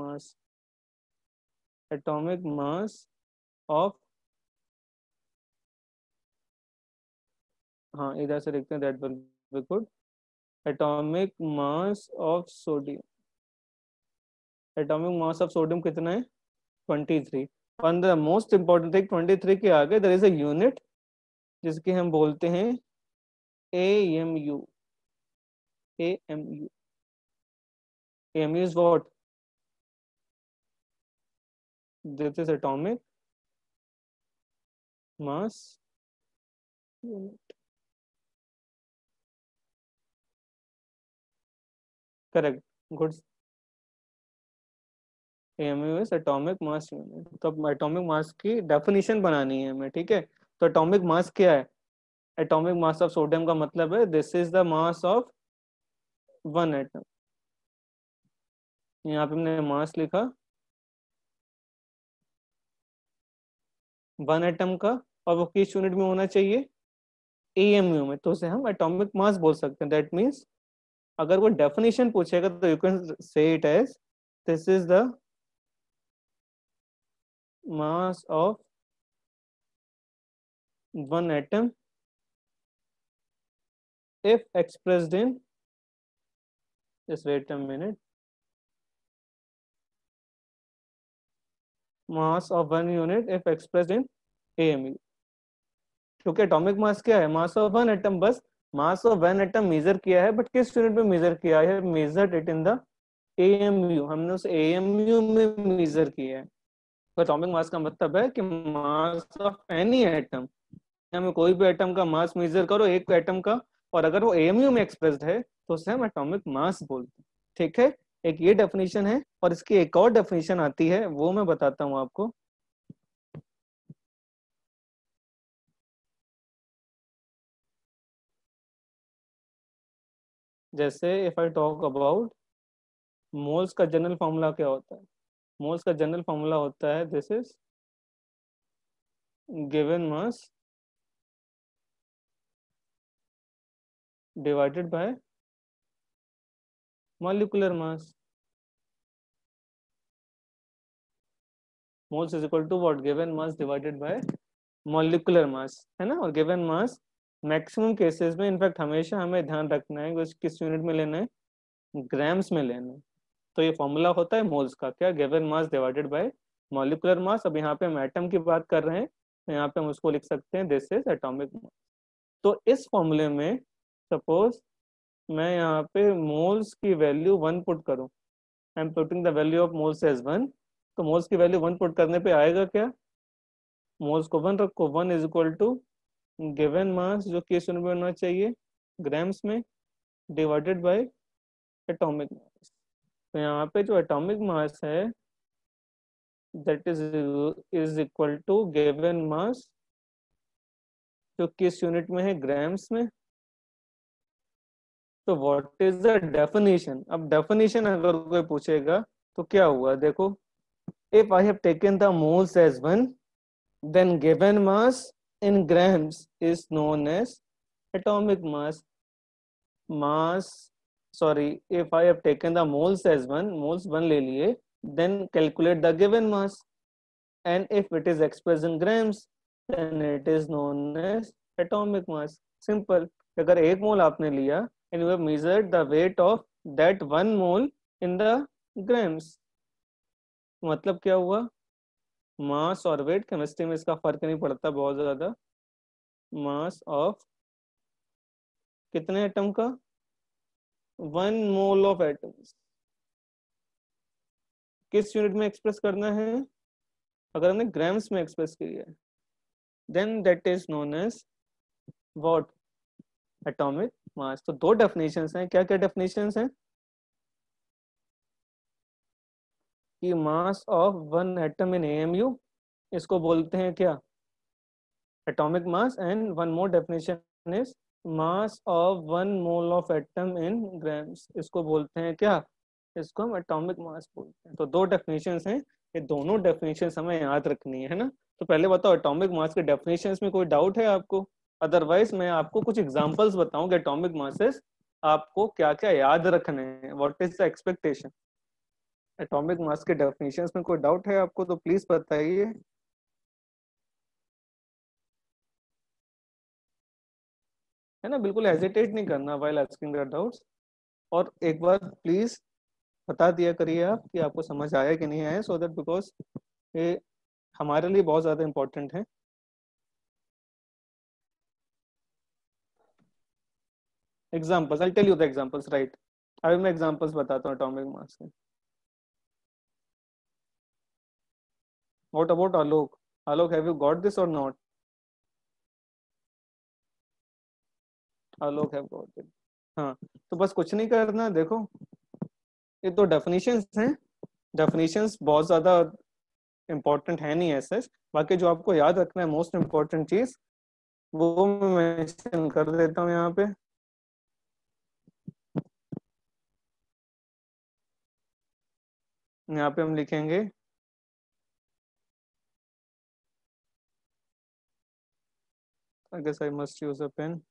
mass of, हाँ इधर से लिखते हैं, that will be good. Atomic mass of sodium, atomic mass of sodium कितना है, 23। और द मोस्ट इंपॉर्टेंट थिंग, 23 के आगे देयर इज अ यूनिट जिसकी हम बोलते हैं AMU। AMU, AMU is what? This is atomic mass unit. Correct. Good. AMU is atomic mass unit। तो अब एटॉमिक मास की डेफिनेशन बनानी है हमें, ठीक है। तो एटॉमिक मास क्या है, एटॉमिक मास ऑफ सोडियम का मतलब है this is the mass of one atom. यहाँ पे हमने मास लिखा वन एटम का, और वो किस यूनिट में होना चाहिए, AMU में, तो उसे हम एटॉमिक मास बोल सकते हैं। दैट मीन्स अगर वो डेफिनेशन पूछेगा तो you can say it as this is the mass of one atom if expressed in, just wait a minute, mass of one unit if expressed in AMU। क्योंकि atomic mass क्या है, mass of one atom, बस mass of one atom measure किया है, but किस unit में measure किया है, measured it in the AMU, हमने उस AMU में मेजर किया है। तो एटॉमिक मास का मतलब है कि मास ऑफ एनी एटम, हमें कोई भी एटम का मास मेजर करो, एक एटम का, और अगर वो AMU में एक्सप्रेस्ड है तो उसे हम एटॉमिक मास बोलते हैं, ठीक है। एक ये डेफिनेशन है, और इसकी एक और डेफिनेशन आती है, वो मैं बताता हूँ आपको। जैसे if I talk about moles का जनरल फॉर्मूला क्या होता है, मोल्स का जनरल फॉर्मूला होता है this is given mass divided by molecular mass. Moles is equal to what, given mass divided by molecular mass, है ना। और गिवन मास मैक्सिमम केसेस में, इनफैक्ट हमेशा हमें ध्यान रखना है कि किस यूनिट में लेना है, ग्राम्स में लेना है। तो ये फॉर्मूला होता है मोल्स का, क्या, given mass divided by molecular मास। अब यहाँ पे हम एटम की बात कर रहे हैं, तो यहाँ पे हम उसको लिख सकते हैं दिस इज एटॉमिक मास। तो इस फॉर्मूले में सपोज मैं यहाँ पे मोल्स की वैल्यू 1 पुट करूँ, I am putting the value of moles as 1, तो मोल्स की वैल्यू 1 पुट करने पे आएगा क्या, मोल्स को 1 रखो, 1 is equal to given mass जो कि इस यूनिट में होना चाहिए ग्राम्स में, डिवाइडेड बाय एटॉमिक मास। तो यहाँ पे जो एटॉमिक मास है that is equal to given mass जो किस यूनिट में है, ग्राम्स में। तो व्हाट इज द डेफिनेशन, अब डेफिनेशन अगर कोई पूछेगा तो क्या हुआ, देखो, if I have taken the moles as 1 then given mass in grams is known as atomic mass. Mass, sorry, if I have taken the moles as 1, moles 1 ले लिए, then calculate the given mass, and if it is expressed in grams then it is known as atomic mass. Simple. अगर एक मोल आपने लिया and you have measured the weight of that one mole in the grams, मतलब क्या हुआ, मास और wait, chemistry में इसका फर्क नहीं पड़ता बहुत ज्यादा, मास ऑफ कितने एटम का, 1 मोल ऑफ एटम्स, किस यूनिट में एक्सप्रेस करना है, अगर हमने ग्राम्स में एक्सप्रेस किया है then that is known as what, atomic mass. तो दो डेफिनेशंस हैं, क्या क्या डेफिनेशंस हैं, कि mass of one atom in AMU, इसको बोलते हैं क्या, atomic mass, and one more definition is mass of 1 mole of atom in grams, इसको बोलते हैं क्या, इसको हम एटॉमिक मास बोलते हैं। तो दो डेफिनेशंस हैं, ये दोनों डेफिनेशंस हमें याद रखनी है ना। तो पहले बताओ एटॉमिक मास के डेफिनेशंस में कोई डाउट है आपको, अदरवाइज मैं आपको कुछ एग्जांपल्स बताऊं कि एटॉमिक मासेस आपको क्या क्या याद रखने हैं, what is the expectation. Atomic mass के डेफिनेशंस में कोई डाउट है आपको तो प्लीज बताइए। है ना, बिल्कुल हेजिटेट नहीं करना व्हाइल आस्किंग द डाउट्स। और एक बार प्लीज बता दिया करिए आप कि आपको समझ आया कि नहीं आया, सो दैट बिकॉज ये हमारे लिए बहुत ज्यादा इंपॉर्टेंट है। Examples, I tell you the examples, right. अभी मैं एग्जाम्पल्स बताता हूँ एटॉमिक मास के। What about Alok, Alok have you got this or not, Alok have got it. हाँ, तो बस कुछ नहीं करना, देखो ये तो डेफिनेशंस हैं, डेफिनेशंस बहुत ज्यादा इंपॉर्टेंट है नहीं ऐसे, बाकी जो आपको याद रखना है मोस्ट इंपॉर्टेंट चीज वो मैं मेंशन कर देता हूँ यहाँ पे। यहाँ पे हम लिखेंगे, I guess I must use a pen.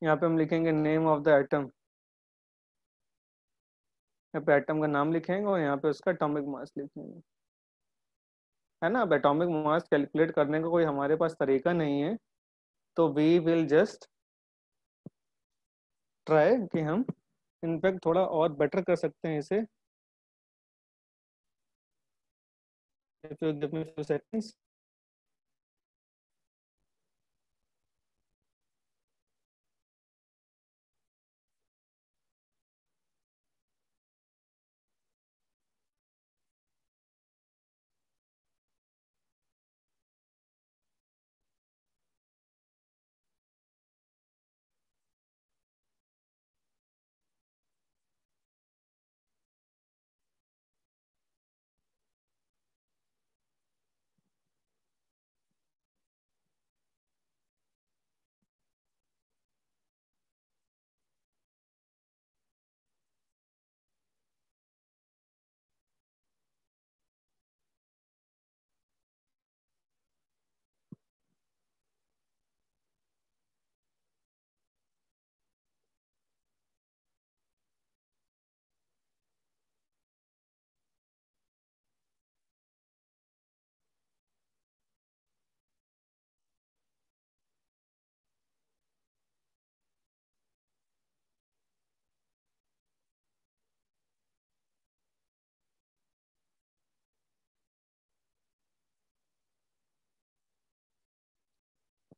यहाँ पे हम लिखेंगे नेम ऑफ द एटम, यहाँ पे एटम का नाम लिखेंगे और यहाँ पे उसका एटॉमिक मास लिखेंगे, है ना। अब एटॉमिक मास कैलकुलेट करने का कोई हमारे पास तरीका नहीं है, तो वी विल जस्ट ट्राई कि हम इनफैक्ट थोड़ा और बेटर कर सकते हैं इसे। If you give me few seconds.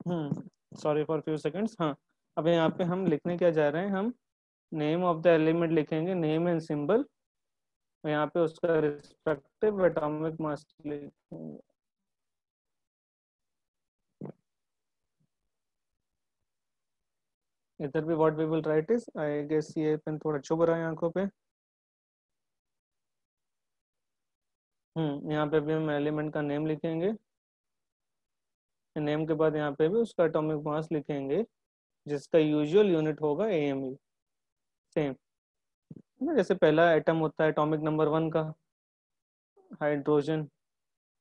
Sorry for few seconds. हाँ, अब यहाँ पे हम लिखने क्या जा रहे हैं, हम नेम ऑफ द एलिमेंट लिखेंगे, नेम एंड सिंबल, यहाँ पे उसका रिस्पेक्टिव एटॉमिक मास लिखेंगे। इधर भी what we will write is, I guess ये पेन थोड़ा चुभ रहा है आंखों पे। यहाँ पे भी हम एलिमेंट का नेम लिखेंगे, नेम के बाद यहाँ पे भी उसका एटॉमिक मास लिखेंगे, जिसका यूजुअल यूनिट होगा एएमयू। सेम ना, जैसे पहला एटम होता है एटॉमिक नंबर 1 का, हाइड्रोजन,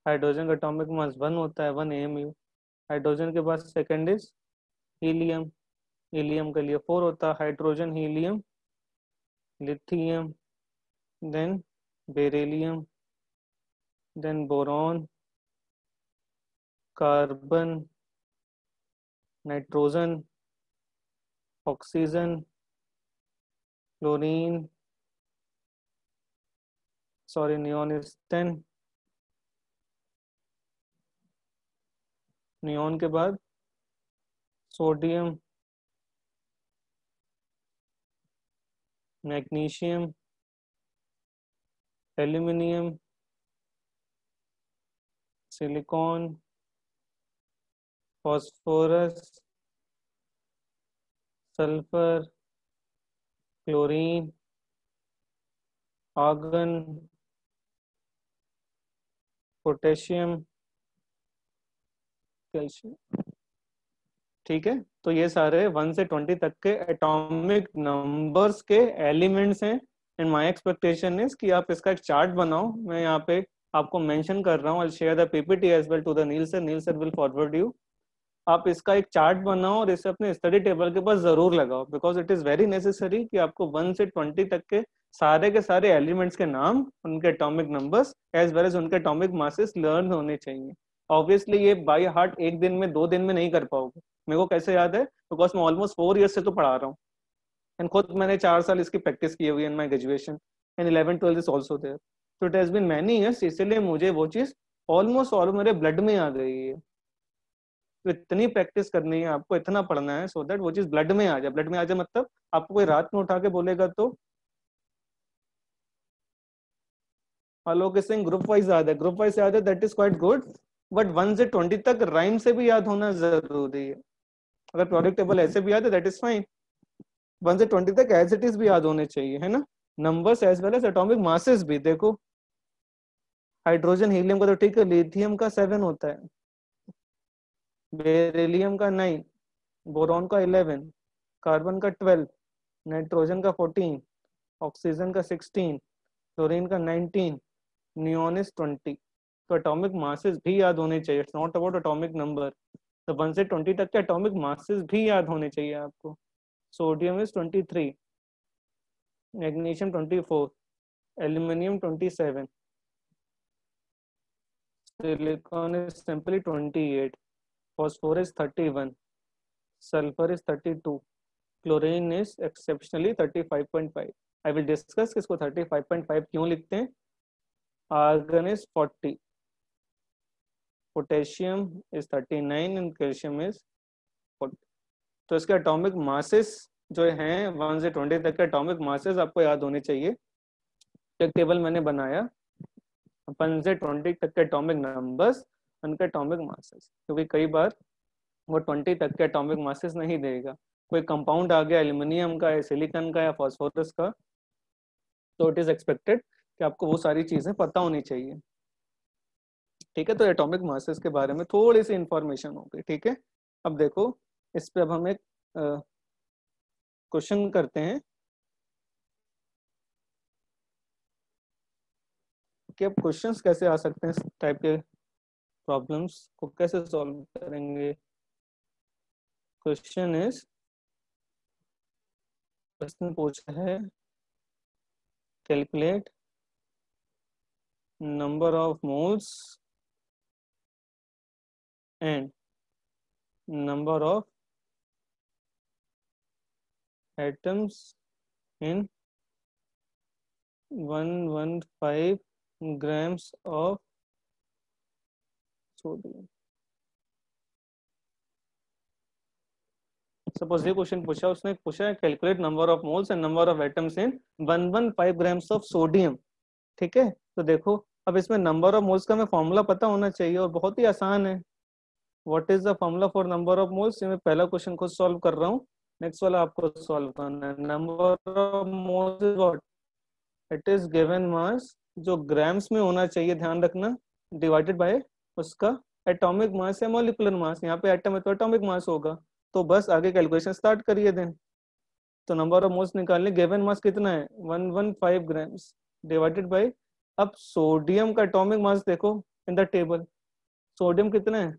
हाइड्रोजन का एटॉमिक मास 1 होता है, 1 एएमयू। हाइड्रोजन के बाद सेकंड इज हीलियम, हीलियम के लिए 4 होता है, hydrogen, helium, lithium, then beryllium, then boron, carbon, nitrogen, oxygen, chlorine, sorry neon is 10, neon के बाद sodium, magnesium, aluminium, silicon, phosphorus, sulphur, chlorine, argon, potassium, calcium. ठीक है, तो ये सारे 1 से 20 तक के एटॉमिक नंबर्स के एलिमेंट्स हैं। एंड माय एक्सपेक्टेशन इज कि आप इसका एक चार्ट बनाओ, मैं यहाँ पे आपको मेंशन कर रहा हूँ, I share the PPT as well to the Neel sir, Neel sir will forward you. आप इसका एक चार्ट बनाओ और इसे अपने स्टडी टेबल के पास जरूर लगाओ, because it is very necessary कि आपको 1 से 20 तक के सारे एलिमेंट्स के नाम, उनके atomic numbers as well as उनके एटॉमिक मासेस लर्न होने चाहिए। ऑब्वियसली ये बाय हार्ट एक दिन में 2 दिन में नहीं कर पाओगे। मेरे को कैसे याद है, बिकॉज मैं ऑलमोस्ट 4 ईयर्स से तो पढ़ा रहा हूँ, एंड खुद मैंने 4 साल इसकी प्रैक्टिस की हुई in my graduation, and 11th 12th is also there. तो it has been many years, इसलिए मुझे वो चीज ऑलमोस्ट ऑल मेरे ब्लड में आ गई है। तो इतनी प्रैक्टिस करनी है आपको, इतना पढ़ना है, सो दैट वो चीज ब्लड में आ जाए। ब्लड में आ जाए मतलब आपको कोई रात में उठा के बोलेगा तो आलोक सिंह ग्रुप वाइज याद है, ग्रुप वाइज याद है, that is quite good, but 1 से 20 तक राइम से भी याद होना जरूरी है। अगर प्रोडक्ट टेबल ऐसे भी याद है दैट इज फाइन, 1 से 20 तक एज इट इज भी याद होने चाहिए, है ना। Numbers as well as atomic masses भी देखो, हाइड्रोजन हीलियम का तो ठीक है, लिथियम का 7 होता है, बेरिलियम का 9, बोरॉन का 11, कार्बन का 12, नाइट्रोजन का 14, ऑक्सीजन का 16, क्लोरीन का 19, नियॉन इज 20। तो एटॉमिक मासेस भी याद होने चाहिए, it's not about atomic number. तो 1 से 20 तक के एटॉमिक मासेस भी याद होने चाहिए आपको। Sodium is 23, magnesium 24, aluminium 27, silicon is simply 28, phosphorus 31, sulfur is 32, chlorine is exceptionally 35.5। I will discuss इसको 35.5 क्यों लिखते हैं। argon is 40, potassium is 39 and calcium is 40। तो इसके एटॉमिक मासेस जो हैं 1 से 20 तक के एटॉमिक मासेस आपको याद होने चाहिए। एक टेबल मैंने बनाया 1 से 20 तक के एटॉमिक नंबर्स, उनके एटॉमिक मासेस, क्योंकि कई बार वो 20 तक के एटॉमिक मासेस नहीं देगा। कोई कंपाउंड आ गया एल्यूमिनियम का या सिलिकॉन का या फॉस्फोरस का, तो इट इज एक्सपेक्टेड कि आपको वो सारी चीजें पता होनी चाहिए। ठीक है, तो एटॉमिक मासेस के बारे में थोड़ी सी इंफॉर्मेशन होगी। ठीक है, अब देखो इस पे अब हम एक क्वेश्चन करते हैं कि अब क्वेश्चंस कैसे आ सकते हैं, इस टाइप के प्रॉब्लम्स को कैसे सॉल्व करेंगे। क्वेश्चन इज, क्वेश्चन पूछा है calculate number of moles and number of atoms in 115 grams of sodium। Suppose ये क्वेश्चन पूछा, उसने पूछा है calculate number of moles and number of atoms in 115 grams of sodium. ठीक है, तो देखो अब इसमें नंबर ऑफ मोल्स का हमें फॉर्मूला पता होना चाहिए और बहुत ही आसान है। What is the formula for number of moles? मैं पहला क्वेश्चन खुद सॉल्व कर रहा हूँ, नेक्स्ट वाला आपको सॉल्व करना है। Number of moles is what? It is given mass, जो ग्राम्स में होना चाहिए ध्यान रखना, डिवाइडेड बाय उसका एटॉमिक मास या मॉलिक्यूलर मास। यहाँ पे एटम है तो एटॉमिक मास होगा। तो बस आगे कैलकुलेशन स्टार्ट करिए देन। तो नंबर ऑफ मोल्स निकालने, गिवन मास कितना है 115 ग्राम्स डिवाइडेड बाय, अब सोडियम का एटॉमिक मास देखो इन द टेबल, सोडियम कितना है?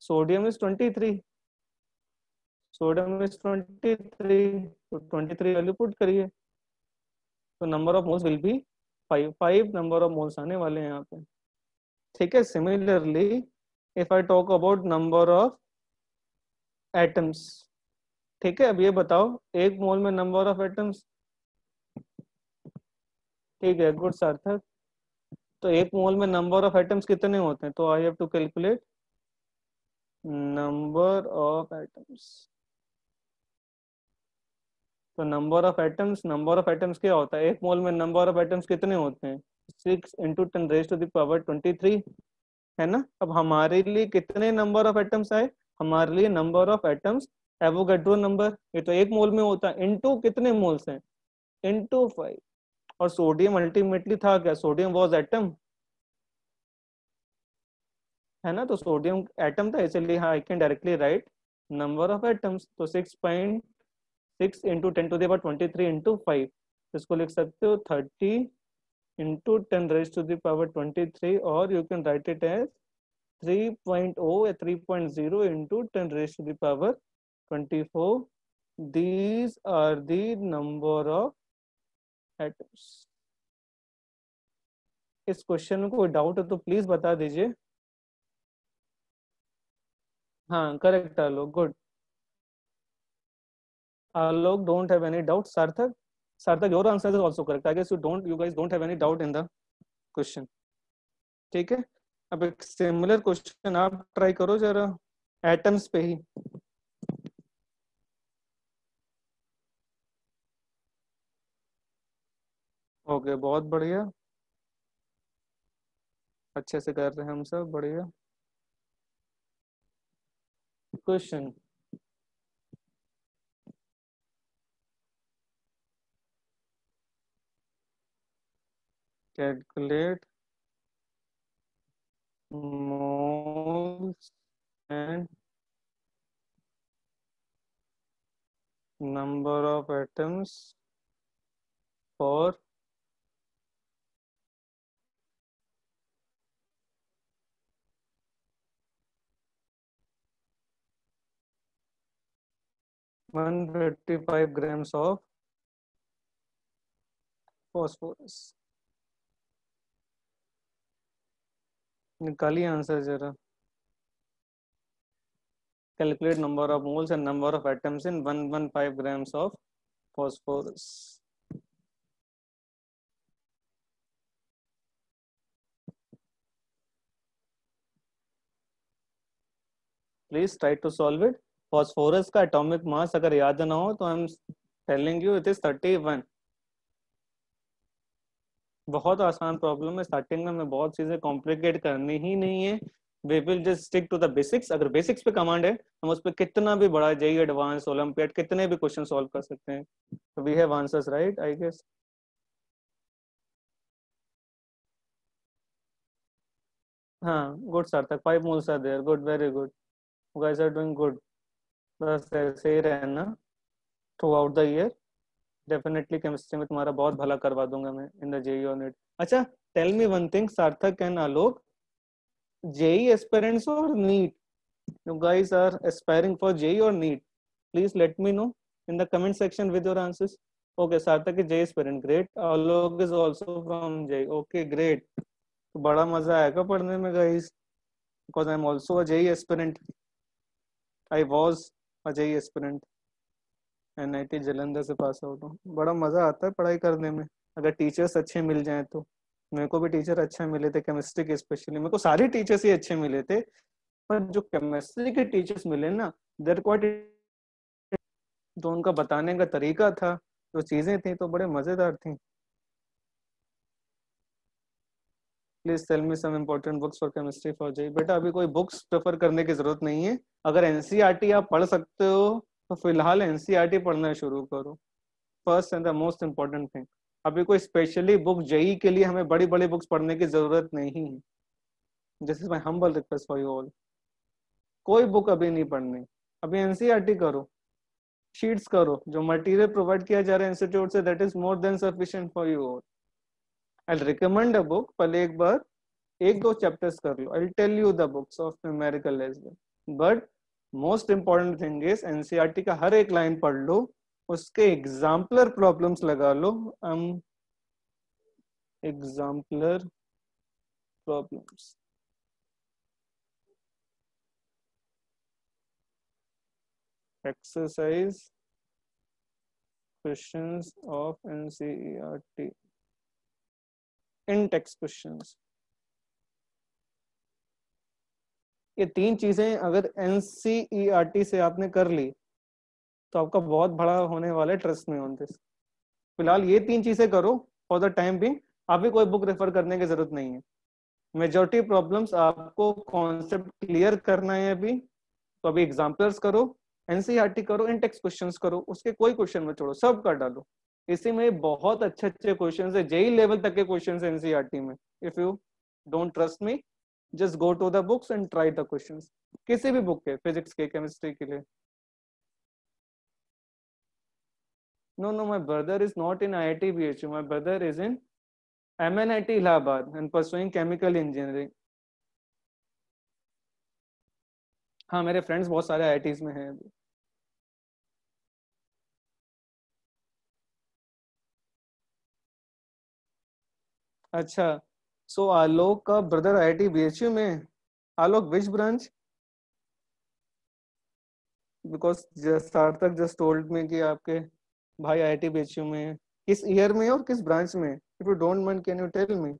सोडियम इज 23, सोडियम इज 23, तो 23 वैल्यू पुट करिए, तो number of moles will be 5, 5 number of moles आने वाले हैं यहाँ पे। ठीक है, similarly if I talk about number of atoms, ठीक है, अब ये बताओ एक मोल में नंबर ऑफ एटम्स, ठीक है, गुड सार्थक। तो एक मोल में नंबर ऑफ एटम्स कितने होते हैं? तो I have to calculate number of atoms. तो नंबर ऑफ एटम्स क्या होता है? एक मोल में नंबर ऑफ एटम्स कितने होते हैं? 6 × 10⁻⁻23, है ना। अब हमारे लिए कितने नंबर ऑफ एटम्स आए? हमारे लिए number of atoms Avogadro number, ये तो एक मोल में होता है, इनटू कितने मोल्स हैं? इनटू 5। और सोडियम अल्टीमेटली था क्या? सोडियम वाज एटम, है ना, तो सोडियम एटम था, इसलिए हाँ I can directly right number of atoms. तो 6.6 इंटू 10⁻23 इंटू 5, इसको लिख सकते हो 30 इंटू 10⁻23, और you can write it as 3.0 या 3.0 into 10⁻24। These are the number of atoms. इस क्वेश्चन में कोई डाउट है तो प्लीज बता दीजिए। हाँ correct Alok, good. Alok don't have any doubt. Sarthak, Sarthak your answer is also correct. I guess you guys don't have any doubt in the question. ठीक है, अब एक सिमिलर क्वेश्चन आप ट्राई करो जरा, एटम्स पे ही। ओके, बहुत बढ़िया, अच्छे से कर रहे हैं हम सब, बढ़िया। Question, calculate moles and number of atoms for 155 grams of phosphorus। निकालिए आंसर जरा। Calculate number of moles and number of atoms in 115 grams of phosphorus। Please try to solve it. Phosphorus का एटॉमिक मास अगर याद ना हो तो I am telling you it is 31। बहुत आसान प्रॉब्लम है, स्टार्टिंग में हमें बहुत चीजें कॉम्प्लिकेट करनी ही नहीं है। We will just stick to the basics. अगर बेसिक्स पे कमांड है हम उस पर कितना भी बड़ा जेई एडवांस ओलंपियाड कितने भी क्वेश्चन सॉल्व कर सकते हैं। We have answers right I guess. हाँ good Sarthak, 5 moles are there, good, very good, you guys are doing good. बस ऐसे ही रहना throughout the year. Definitely chemistry में तुम्हारा बहुत भला करवा दूंगा मैं इन द जेई और नीट। अच्छा, tell me one thing Sarthak and Alok, JEE aspirants और NEET, you guys are aspiring for JEE or NEET? Please let me know in the comment section with your answers. Okay, Sarthak is JEE aspirant, great. Alok is also from JEE, okay, great. तो बड़ा मजा आएगा पढ़ने में guys, because I'm also a JEE aspirant. I was a JEE aspirant, NIT Jalandhar से pass out हूँ। बड़ा मजा आता है पढ़ाई करने में, अगर टीचर्स अच्छे मिल जाएं तो। मेरे को भी टीचर अच्छे मिले थे केमिस्ट्री के, स्पेशली मेरे को सारे टीचर्स ही अच्छे मिले थे। पर जो केमिस्ट्री के टीचर्स मिले ना, देयर क्वाइट, जो उनका बताने का तरीका था, जो चीजें थी, तो बड़े मजेदार थी। Please tell me some important books for chemistry for JEE. बेटा अभी कोई बुक्स प्रेफर करने की जरूरत नहीं है, अगर एनसीईआरटी आप पढ़ सकते हो तो फिलहाल एनसीईआरटी पढ़ना शुरू करो, first and the most important thing. अभी कोई स्पेशली बुक जेई के लिए हमें बड़ी बड़ी बुक्स पढ़ने की जरूरत नहीं है। This is my humble request for you all. कोई बुक अभी नहीं पढ़नी, अभी एनसीईआरटी करो, शीट्स करो, जो मटेरियल प्रोवाइड किया जा रहा है इंस्टीट्यूट से, that is more than sufficient for you all. I recommend a book, पहले एक बार एक दो चैप्टर्स कर लो, I tell you the books of numerical as well, but most important thing is NCERT का हर एक लाइन पढ़ लो, उसके एग्जाम्पलर प्रॉब्लम्स लगा लो। Exemplar problems, exercise questions of NCERT, in text questions। ये तीन चीजें अगर NCERT से आपने कर ली तो आपका बहुत बड़ा होने वाला है, ट्रस्ट में ऑन दिस। फिलहाल ये तीन चीजें करो फॉर द टाइम बिंग, अभी कोई बुक रेफर करने की जरूरत नहीं है। मेजोरिटी प्रॉब्लम्स आपको कॉन्सेप्ट क्लियर करना है अभी, तो अभी एग्जाम्पल्स करो, एनसीईआरटी करो, इन टेक्स्ट क्वेश्चंस करो, उसके कोई क्वेश्चन मत छोड़ो, सब कर डालो। इसी में बहुत अच्छे अच्छे क्वेश्चंस है, जेई लेवल तक के क्वेश्चंस है एनसीईआरटी में। If you don't trust me, just go to the books and try the questions, किसी भी बुक के, फिजिक्स के, केमिस्ट्री के लिए। No, no, my brother is not in IIT BHU. My brother is in MNIT Allahabad and pursuing chemical engineering. हाँ, मेरे friends बहुत सारे IITs में हैं अभी। अच्छा, सो आलोक का ब्रदर IIT BHU में। आलोक विच ब्रांच? बिकॉज सार्थक जस्ट टोल्ड मी कि आपके भाई IIT BHU में है। किस ईयर में और किस ब्रांच में? If you don't mind can you tell me?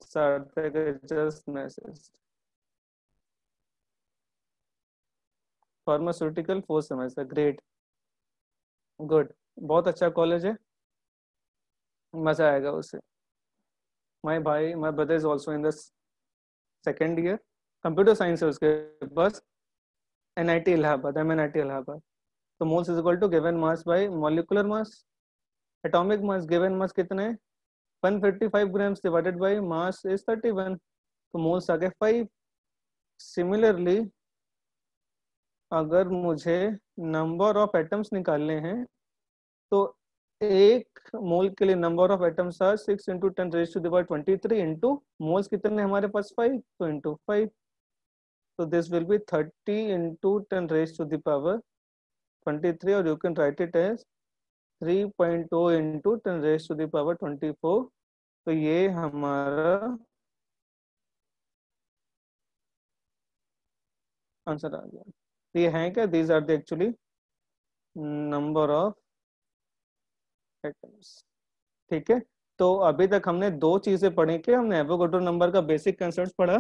Sarthak just message, pharmaceutical 4th semester, great, good, बहुत अच्छा कॉलेज है, मजा आएगा उसे। My brother is also in the second year, computer science है उसके पास, NIT इलाहाबाद, MNIT इलाहाबाद। तो moles is equal to given mass by molecular mass, atomic mass, given mass कितने हैं 155 grams divided by mass is 31, तो मोल्स आ गए 5। Similarly अगर मुझे नंबर ऑफ एटम्स निकालने हैं तो एक मोल के लिए number of atoms are 6 into 10 raise to the power 23 into moles कितने हमारे पास 5, तो इंटू 5, तो this will be 30 into 10 raise to the power 23, और you can write it as 3.0 into 10 raise to the power 24। तो ये हमारा आंसर आ गया। तो ये है क्या, these are the actually number of atoms. ठीक है, तो अभी तक हमने दो चीजें पढ़ी कि हमने एवोगाड्रो नंबर का बेसिक कंसेप्ट पढ़ा,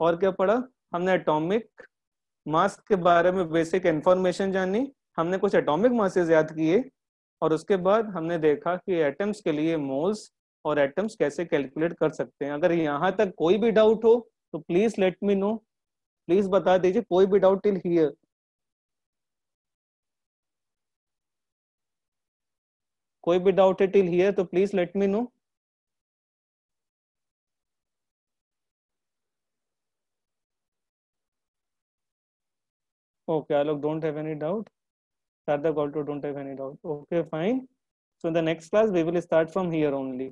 और क्या पढ़ा, हमने एटॉमिक मास के बारे में बेसिक इंफॉर्मेशन जानी, हमने कुछ एटॉमिक मासेस याद किए, और उसके बाद हमने देखा कि एटम्स के लिए मोल्स और एटम्स कैसे कैलकुलेट कर सकते हैं। अगर यहाँ तक कोई भी डाउट हो तो please let me know, please बता दीजिए, कोई भी डाउट टिल हियर? कोई भी डाउट है टिल हियर तो please let me no. Okay, Alok don't have any doubt. Sarthak also don't have any doubt. Okay, fine. So in the next class we will start from here only.